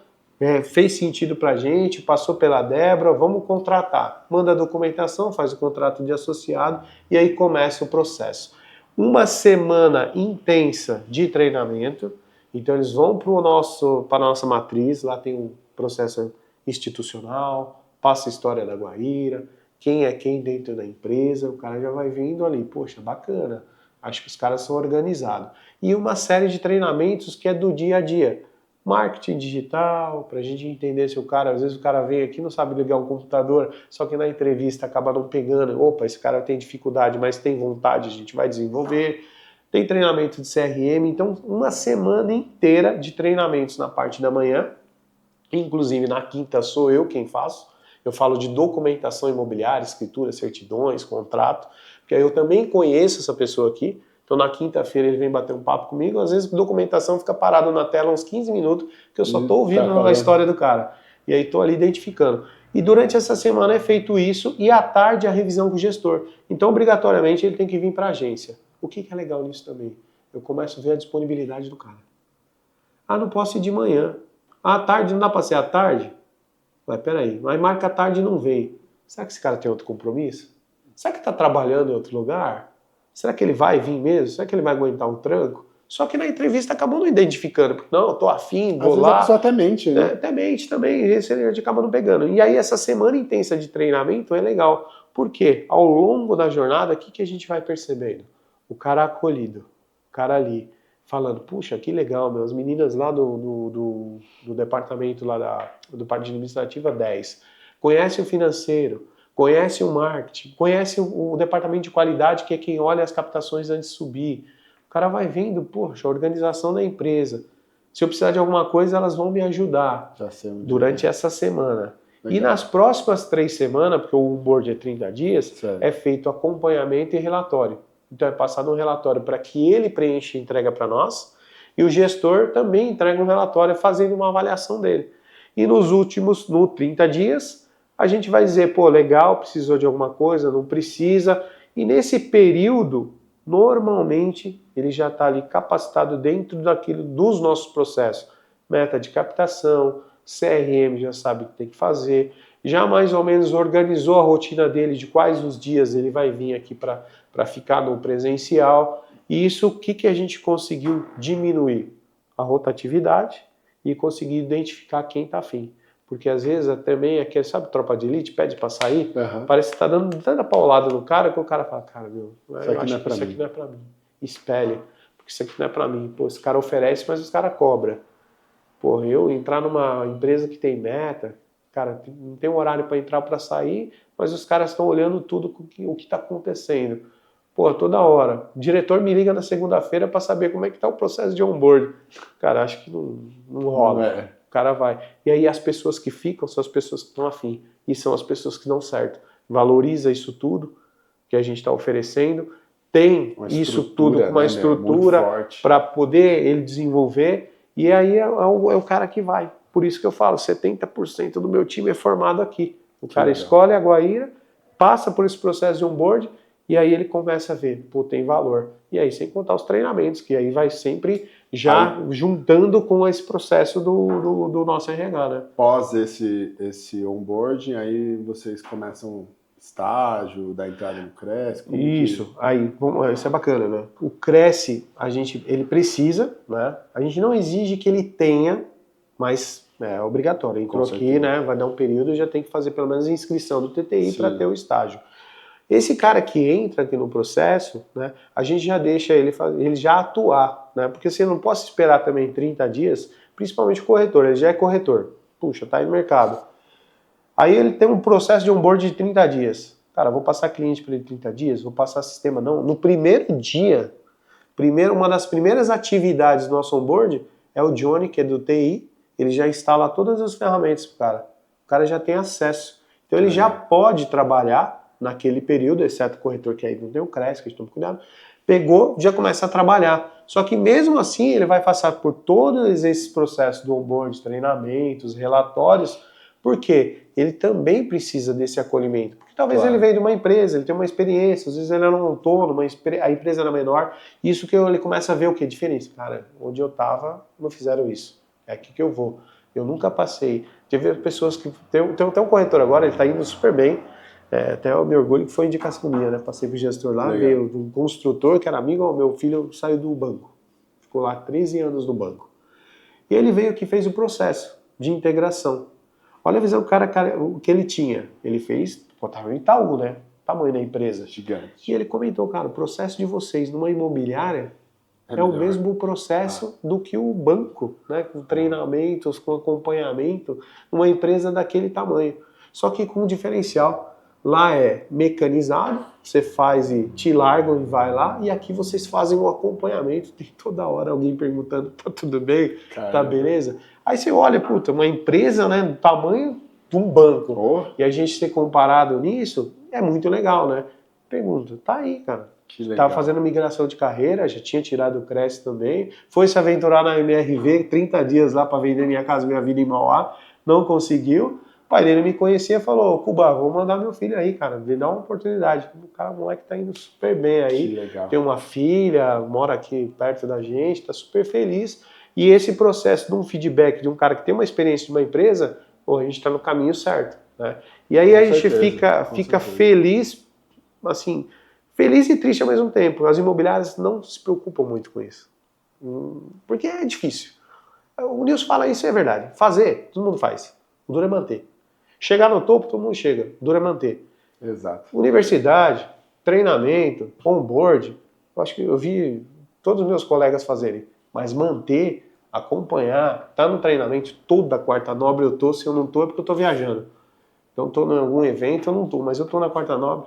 B: fez sentido pra gente, passou pela Débora, vamos contratar. Manda a documentação, faz o contrato de associado e aí começa o processo. Uma semana intensa de treinamento, então eles vão para a nossa matriz, lá tem um processo institucional, passa a história da Guaíra, quem é quem dentro da empresa, o cara já vai vindo ali, poxa, bacana, acho que os caras são organizados. E uma série de treinamentos que é do dia a dia. Marketing digital, para a gente entender se o cara, às vezes o cara vem aqui e não sabe ligar um computador, só que na entrevista acaba não pegando, opa, esse cara tem dificuldade, mas tem vontade, a gente vai desenvolver. Tem treinamento de CRM, então uma semana inteira de treinamentos na parte da manhã, Inclusive, na quinta sou eu quem faço. Eu falo de documentação imobiliária, escritura, certidões, contrato, porque aí eu também conheço essa pessoa aqui. Então, na quinta-feira ele vem bater um papo comigo. Às vezes, a documentação fica parada na tela uns 15 minutos, que eu só estou ouvindo a história do cara. E aí estou ali identificando. E durante essa semana é feito isso, e à tarde a revisão com o gestor. Então, obrigatoriamente, ele tem que vir para a agência. O que é legal nisso também? Eu começo a ver a disponibilidade do cara. Ah, não posso ir de manhã. Ah, à tarde não dá para ser à tarde? Mas peraí, mas marca à tarde e não vem. Será que esse cara tem outro compromisso? Será que está trabalhando em outro lugar? Será que ele vai vir mesmo? Será que ele vai aguentar um tranco? Só que na entrevista acabou não identificando, porque não, eu tô afim, vou
A: Às vezes
B: lá.
A: a pessoa até mente, né?
B: Até mente também, esse a gente acaba não pegando. E aí essa semana intensa de treinamento é legal. Por quê? Ao longo da jornada, o que a gente vai percebendo? O cara acolhido, o cara ali, falando, puxa, que legal, meu, as meninas lá do departamento lá do parte administrativa 10, conhece o financeiro, conhece o marketing, conhece o departamento de qualidade, que é quem olha as captações antes de subir. O cara vai vendo, poxa, a organização da empresa. Se eu precisar de alguma coisa, elas vão me ajudar durante essa semana. Legal. E nas próximas 3 semanas, porque o onboard é 30 dias, certo, é feito acompanhamento e relatório. Então é passado um relatório para que ele preencha e entrega para nós, e o gestor também entrega um relatório fazendo uma avaliação dele. E nos 30 dias, a gente vai dizer, pô, legal, precisou de alguma coisa, não precisa. E nesse período, normalmente, ele já está ali capacitado dentro daquilo dos nossos processos. Meta de captação, CRM já sabe o que tem que fazer, já mais ou menos organizou a rotina dele de quais os dias ele vai vir aqui para ficar no presencial. E isso, o que a gente conseguiu diminuir? A rotatividade e conseguir identificar quem está afim. Porque às vezes também aquele, sabe, tropa de elite, pede para sair, parece que está dando tanta paulada no cara que o cara fala, cara, meu, isso aqui não é para mim. Espelha, porque isso aqui não é para mim. Pô, esse cara oferece, mas os cara cobra. Pô, eu entrar numa empresa que tem meta, cara, não tem um horário para entrar para sair, mas os caras estão olhando tudo o que está acontecendo. Pô, toda hora. O diretor me liga na segunda-feira para saber como é que está o processo de onboard. Cara, acho que não rola. Não é. O cara vai. E aí as pessoas que ficam são as pessoas que estão afim. E são as pessoas que dão certo. Valoriza isso tudo que a gente está oferecendo. Tem isso tudo com uma estrutura para poder ele desenvolver. E aí é o cara que vai. Por isso que eu falo, 70% do meu time é formado aqui. O cara escolhe a Guaíra, passa por esse processo de onboard, e aí ele começa a ver, pô, tem valor. E aí, sem contar os treinamentos, que aí vai sempre já juntando com esse processo do nosso RH, né?
A: Pós esse onboarding, aí vocês começam estágio, da entrada no Cresce?
B: Isso, aí, isso é bacana, né? O Cresce, ele precisa, né? A gente não exige que ele tenha, mas é obrigatório. Entrou aqui, né? Vai dar um período, já tem que fazer pelo menos a inscrição do TTI para ter o estágio. Esse cara que entra aqui no processo, né, a gente já deixa ele já atuar, né, porque você não pode esperar também 30 dias, principalmente o corretor, ele já é corretor, puxa, tá aí no mercado. Aí ele tem um processo de onboard de 30 dias. Cara, vou passar cliente para ele 30 dias, vou passar sistema, não. No primeiro dia, uma das primeiras atividades do nosso onboard é o Johnny, que é do TI, ele já instala todas as ferramentas pro cara. O cara já tem acesso. Então ele já pode trabalhar naquele período, exceto o corretor que aí não tem o Cresce, que a gente toma cuidado, pegou, já começa a trabalhar. Só que mesmo assim ele vai passar por todos esses processos do onboard, treinamentos, relatórios, porque ele também precisa desse acolhimento. Porque talvez ele veio de uma empresa, ele tem uma experiência, às vezes ele era um autônomo, a empresa era menor, isso que ele começa a ver o que? Diferença. Cara, onde eu estava, não fizeram isso. É aqui que eu vou. Eu nunca passei. Tive pessoas que... Tem um corretor agora, ele está indo super bem, até eu me orgulho que foi indicação minha, né? Passei pro gestor lá, veio um construtor que era amigo, meu filho saiu do banco. Ficou lá 13 anos no banco. E ele veio aqui e fez o processo de integração. Olha a visão o que ele tinha. Ele fez, estava em Itaú, né? Tamanho da empresa. Gigante. E ele comentou, cara, o processo de vocês numa imobiliária é o mesmo processo do que o banco, né? Com treinamentos, com acompanhamento, numa empresa daquele tamanho. Só que com um diferencial. Lá é mecanizado, você faz e te largam e vai lá, e aqui vocês fazem um acompanhamento, tem toda hora alguém perguntando, tá tudo bem?
A: Caramba.
B: Tá beleza? Aí você olha, puta, uma empresa, né, do tamanho de um banco, e a gente ser comparado nisso, é muito legal, né? Pergunta, tá aí, cara.
A: Que legal.
B: Tava fazendo migração de carreira, já tinha tirado o Cresce também, foi se aventurar na MRV, 30 dias lá para vender Minha Casa Minha Vida em Mauá, não conseguiu. O pai dele me conhecia e falou, Cuba, vou mandar meu filho aí, cara, me dá uma oportunidade. O moleque tá indo super bem aí,
A: Que legal.
B: tem uma filha, mora aqui perto da gente, tá super feliz. E esse processo de um feedback de um cara que tem uma experiência de uma empresa, pô, a gente tá no caminho certo, né? E aí
A: Com
B: a gente
A: certeza,
B: fica feliz, assim, feliz e triste ao mesmo tempo. As imobiliárias não se preocupam muito com isso, porque é difícil. O Nilson fala isso, é verdade. Fazer, todo mundo faz. O duro é manter. Chegar no topo, todo mundo chega. O duro é manter.
A: Exato.
B: Universidade, treinamento, onboard, eu acho que eu vi todos os meus colegas fazerem. Mas manter, acompanhar, tá no treinamento, toda quarta nobre eu tô, se eu não tô é porque eu tô viajando. Então tô em algum evento, eu não tô, mas eu tô na quarta nobre.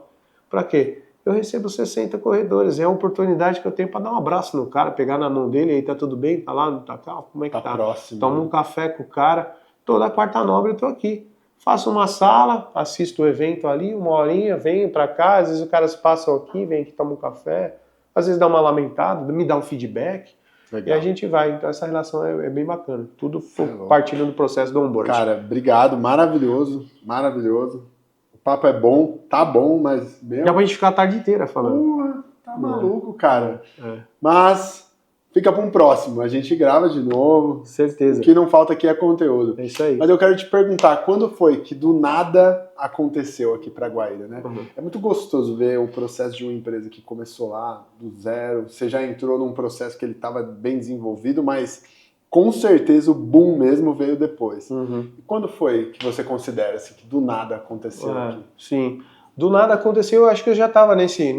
B: Pra quê? Eu recebo 60 corredores, é a oportunidade que eu tenho para dar um abraço no cara, pegar na mão dele, aí tá tudo bem, tá lá, tá cá, como é que tá?
A: Próximo.
B: Toma um café com o cara, toda quarta nobre eu tô aqui. Faço uma sala, assisto o evento ali, uma horinha, venho para cá, às vezes os caras passam aqui, vem aqui, toma um café, às vezes dá uma lamentada, me dá um feedback,
A: Legal.
B: e a gente vai. Então essa relação é bem bacana, tudo partindo do processo do onboard.
A: Cara, obrigado, maravilhoso, maravilhoso. O papo é bom, tá bom, mas...
B: Dá pra gente ficar a tarde inteira falando.
A: Porra, tá maluco, cara.
B: É.
A: Mas fica para um próximo, a gente grava de novo.
B: Certeza.
A: O que não falta aqui é conteúdo.
B: É isso aí.
A: Mas eu quero te perguntar, quando foi que do nada aconteceu aqui para Guaíra, né?
B: Uhum.
A: É muito gostoso ver o processo de uma empresa que começou lá do zero, você já entrou num processo que ele estava bem desenvolvido, mas com certeza o boom mesmo veio depois.
B: Uhum.
A: E quando foi que você considera assim, que do nada aconteceu aqui?
B: Sim. Do nada aconteceu, eu acho que eu já estava nesse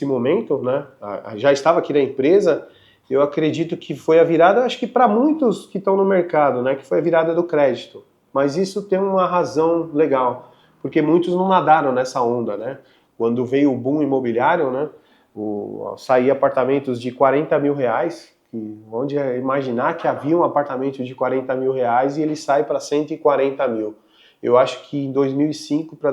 B: momento, né? Já estava aqui na empresa. Eu acredito que foi a virada, acho que para muitos que estão no mercado, né? Que foi a virada do crédito. Mas isso tem uma razão legal, porque muitos não nadaram nessa onda, né? Quando veio o boom imobiliário, né? Saía apartamentos de 40 mil reais, onde é imaginar que havia um apartamento de 40 mil reais e ele sai para 140 mil. Eu acho que em 2005 para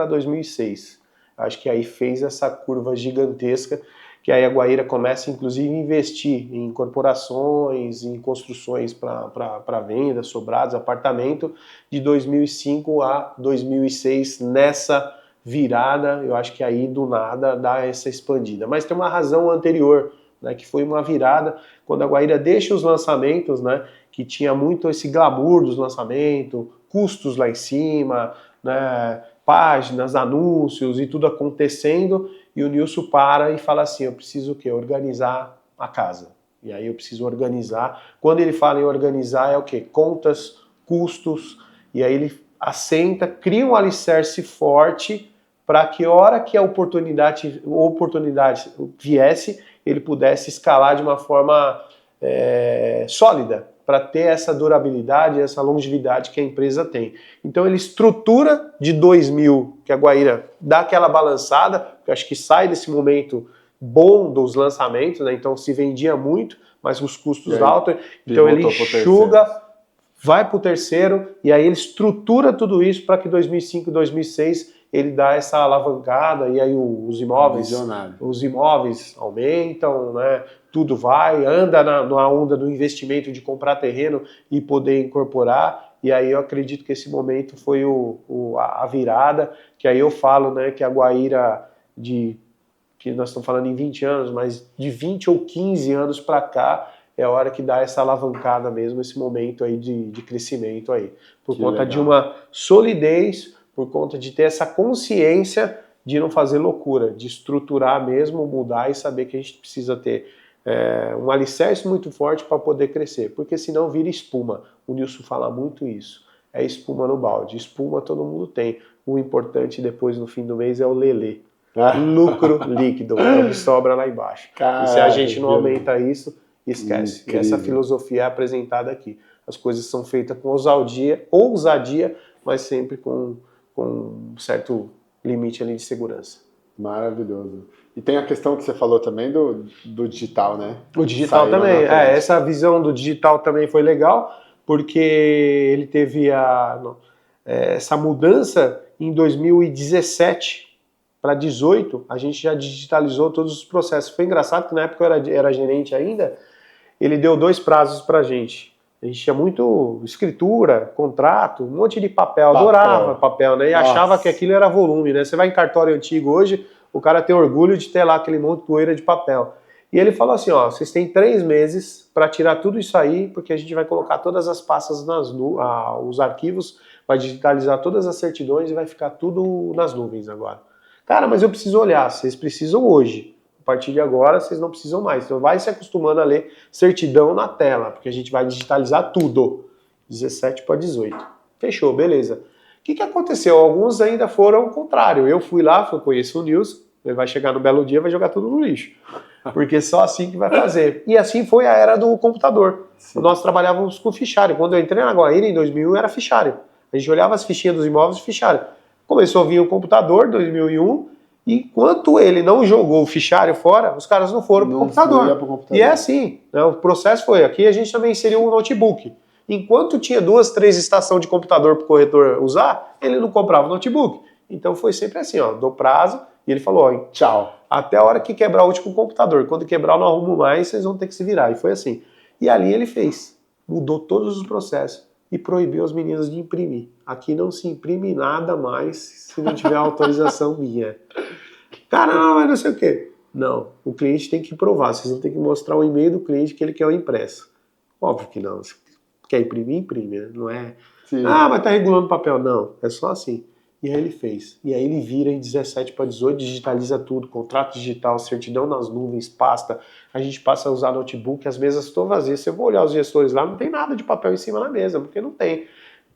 B: 2006, acho que aí fez essa curva gigantesca, que aí a Guaíra começa, inclusive, a investir em corporações, em construções para venda, sobrados, apartamento, de 2005 a 2006, nessa virada, eu acho que aí do nada dá essa expandida. Mas tem uma razão anterior, né, que foi uma virada, quando a Guaíra deixa os lançamentos, né, que tinha muito esse glamour dos lançamentos, custos lá em cima, né, páginas, anúncios e tudo acontecendo, e o Nilson para e fala assim, eu preciso o quê? Organizar a casa. E aí eu preciso organizar. Quando ele fala em organizar é o quê? Contas, custos, e aí ele assenta, cria um alicerce forte para que a hora que a oportunidade viesse, ele pudesse escalar de uma forma sólida, para ter essa durabilidade, essa longevidade que a empresa tem. Então ele estrutura de 2000, que a Guaíra dá aquela balançada, que eu acho que sai desse momento bom dos lançamentos, né? Então se vendia muito, mas os custos altos, então ele enxuga, vai para o terceiro, e aí ele estrutura tudo isso para que 2005, 2006 ele dá essa alavancada, e aí os imóveis aumentam, né? Tudo vai, anda na onda do investimento de comprar terreno e poder incorporar, e aí eu acredito que esse momento foi a virada, que aí eu falo, né, que a Guaíra, que nós estamos falando em 20 anos, mas de 20 ou 15 anos para cá, é a hora que dá essa alavancada mesmo, esse momento aí de crescimento aí, por conta de uma solidez, por conta de ter essa consciência de não fazer loucura, de estruturar mesmo, mudar e saber que a gente precisa ter um alicerce muito forte para poder crescer, porque senão vira espuma. O Nilson fala muito isso, é espuma no balde. Espuma todo mundo tem, o importante depois no fim do mês é o lelê, lucro líquido, é o que sobra lá embaixo. E se a gente não aumenta isso, esquece. E essa filosofia é apresentada aqui. As coisas são feitas com ousadia, mas sempre com com um certo limite ali de segurança.
A: Maravilhoso. E tem a questão que você falou também do digital, né?
B: O digital
A: Saíram
B: também,
A: na frente.
B: essa visão do digital também foi legal, porque ele teve essa mudança em 2017 para 2018, a gente já digitalizou todos os processos. Foi engraçado que na época eu era gerente ainda, ele deu 2 prazos para a gente. A gente tinha muito escritura, contrato, um monte de papel, adorava papel, né? E achava que aquilo era volume, né? Você vai em cartório antigo hoje, o cara tem orgulho de ter lá aquele monte de poeira de papel. E ele falou assim, ó, vocês têm 3 meses para tirar tudo isso aí, porque a gente vai colocar todas as pastas os arquivos, vai digitalizar todas as certidões e vai ficar tudo nas nuvens agora. Cara, mas eu preciso olhar, vocês precisam hoje. A partir de agora, vocês não precisam mais. Então vai se acostumando a ler certidão na tela, porque a gente vai digitalizar tudo. 17 para 18. Fechou, beleza. O que aconteceu? Alguns ainda foram ao contrário. Eu fui lá, conheço o Nilson, ele vai chegar no belo dia e vai jogar tudo no lixo. Porque só assim que vai fazer. E assim foi a era do computador. Sim. Nós trabalhávamos com fichário. Quando eu entrei na Guaíra, em 2001, era fichário. A gente olhava as fichinhas dos imóveis e fichário. Começou a vir o computador, 2001, e enquanto ele não jogou o fichário fora, os caras não foram para o computador. E é assim, né? O processo foi, aqui a gente também inseriu um notebook. Enquanto tinha 2, 3 estações de computador para o corretor usar, ele não comprava o notebook. Então foi sempre assim, ó, dou prazo, e ele falou, ó, tchau, até a hora que quebrar o último computador. Quando quebrar eu não arrumo mais, vocês vão ter que se virar. E foi assim. E ali ele fez, mudou todos os processos e proibiu as meninas de imprimir. Aqui não se imprime nada mais se não tiver autorização minha. Cara, mas não sei o quê. Não, o cliente tem que provar. Vocês vão ter que mostrar o e-mail do cliente que ele quer o impresso. Óbvio que não. Se quer imprimir, imprime, né? Não é, mas tá regulando papel. Não, é só assim. E aí ele fez. E aí ele vira em 17 para 18, digitaliza tudo, contrato digital, certidão nas nuvens, pasta. A gente passa a usar notebook, as mesas estão vazias. Se eu vou olhar os gestores lá, não tem nada de papel em cima da mesa, porque não tem.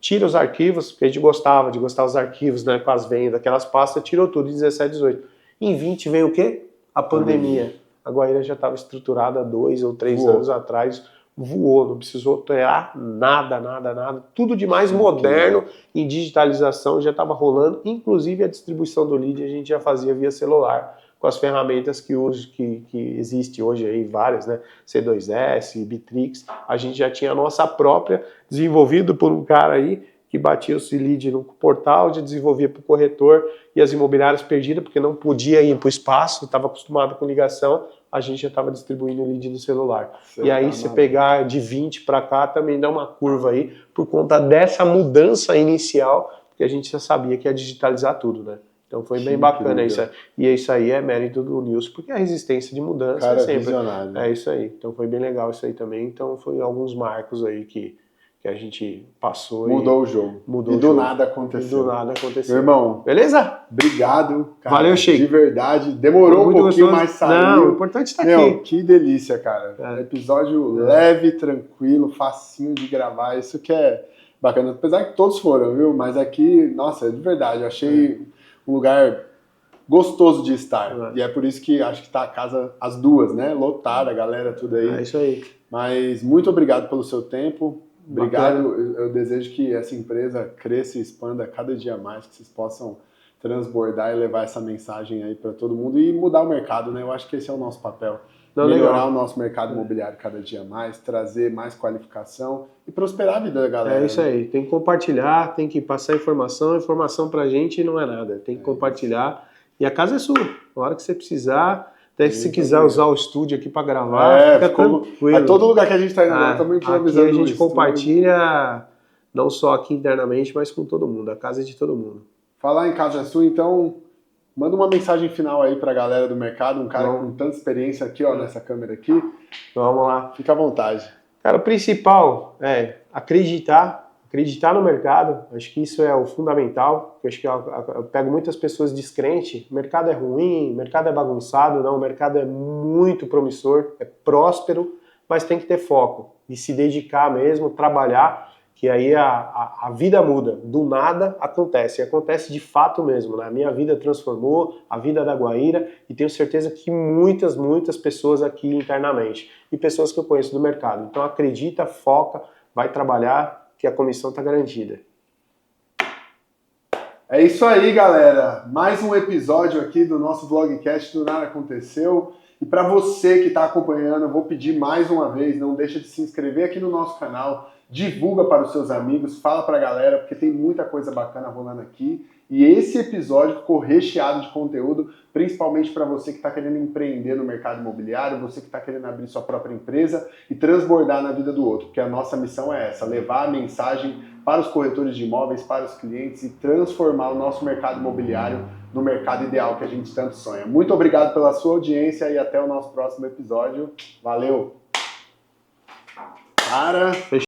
B: Tira os arquivos, porque a gente gostava dos arquivos, né, com as vendas, aquelas pastas, tirou tudo em 17, 18. Em 20 vem o quê? A pandemia. A Guaíra já estava estruturada há 2 ou 3 anos atrás, voou, não precisou ter nada. Tudo de mais moderno em digitalização já estava rolando, inclusive a distribuição do lead a gente já fazia via celular, com as ferramentas que existe hoje aí, várias, né? C2S, Bitrix, a gente já tinha a nossa própria, desenvolvido por um cara aí, que batia o lead no portal, já desenvolvia para o corretor, e as imobiliárias perdidas, porque não podia ir para o espaço, estava acostumado com ligação, a gente já estava distribuindo o lead no celular. E aí, se pegar de 20 para cá, também dá uma curva aí, por conta dessa mudança inicial, porque a gente já sabia que ia digitalizar tudo, né? Então foi bem bacana isso. E isso aí é mérito do Nilson, porque a resistência de mudança é sempre. Visionário. É isso aí. Então foi bem legal isso aí também. Então foi alguns marcos aí que a gente passou.
A: Mudou o jogo.
B: Mudou
A: e do nada aconteceu.
B: E do nada aconteceu.
A: Meu irmão.
B: Beleza?
A: Obrigado. Cara,
B: valeu, Sheik.
A: De verdade. Demorou um pouquinho, mas saiu.
B: Não, o importante tá aqui.
A: Que delícia, cara. Episódio leve, tranquilo, facinho de gravar. Isso que é bacana. Apesar que todos foram, viu? Mas aqui, nossa, de verdade, eu achei um lugar gostoso de estar. E é por isso que acho que tá a casa, as duas, né? Lotada, a galera, tudo aí.
B: É isso aí.
A: Mas muito obrigado pelo seu tempo. Obrigado. Eu desejo que essa empresa cresça e expanda cada dia mais, que vocês possam transbordar e levar essa mensagem aí para todo mundo e mudar o mercado, né? Eu acho que esse é o nosso papel. Melhorar o nosso mercado imobiliário cada dia mais, trazer mais qualificação e prosperar a vida da galera.
B: É isso aí, tem que compartilhar, tem que passar informação pra gente não é nada, tem que compartilhar. E a casa é sua, na hora que você precisar, até que se quiser usar o estúdio aqui para gravar, fica tranquilo.
A: É todo lugar que a gente está indo, estamos improvisando.
B: Aqui a gente compartilha, não só aqui internamente, mas com todo mundo, a casa é de todo mundo.
A: Falar em casa é sua, então manda uma mensagem final aí para a galera do mercado, um cara com tanta experiência aqui, ó, nessa câmera aqui.
B: Vamos lá.
A: Fica à vontade.
B: Cara, o principal é acreditar no mercado, acho que isso é o fundamental, acho que eu pego muitas pessoas descrentes, o mercado é ruim, o mercado é bagunçado, não, o mercado é muito promissor, é próspero, mas tem que ter foco e se dedicar mesmo, trabalhar, que aí a vida muda, do nada acontece, e acontece de fato mesmo, né? A minha vida transformou, a vida da Guaíra, e tenho certeza que muitas pessoas aqui internamente, e pessoas que eu conheço do mercado, então acredita, foca, vai trabalhar, que a comissão está garantida.
A: É isso aí, galera. Mais um episódio aqui do nosso vlogcast do Nada Aconteceu. E para você que está acompanhando, eu vou pedir mais uma vez, não deixa de se inscrever aqui no nosso canal, divulga para os seus amigos, fala para a galera, porque tem muita coisa bacana rolando aqui. E esse episódio ficou recheado de conteúdo, principalmente para você que está querendo empreender no mercado imobiliário, você que está querendo abrir sua própria empresa e transbordar na vida do outro, porque a nossa missão é essa, levar a mensagem para os corretores de imóveis, para os clientes e transformar o nosso mercado imobiliário no mercado ideal que a gente tanto sonha. Muito obrigado pela sua audiência e até o nosso próximo episódio. Valeu! Cara,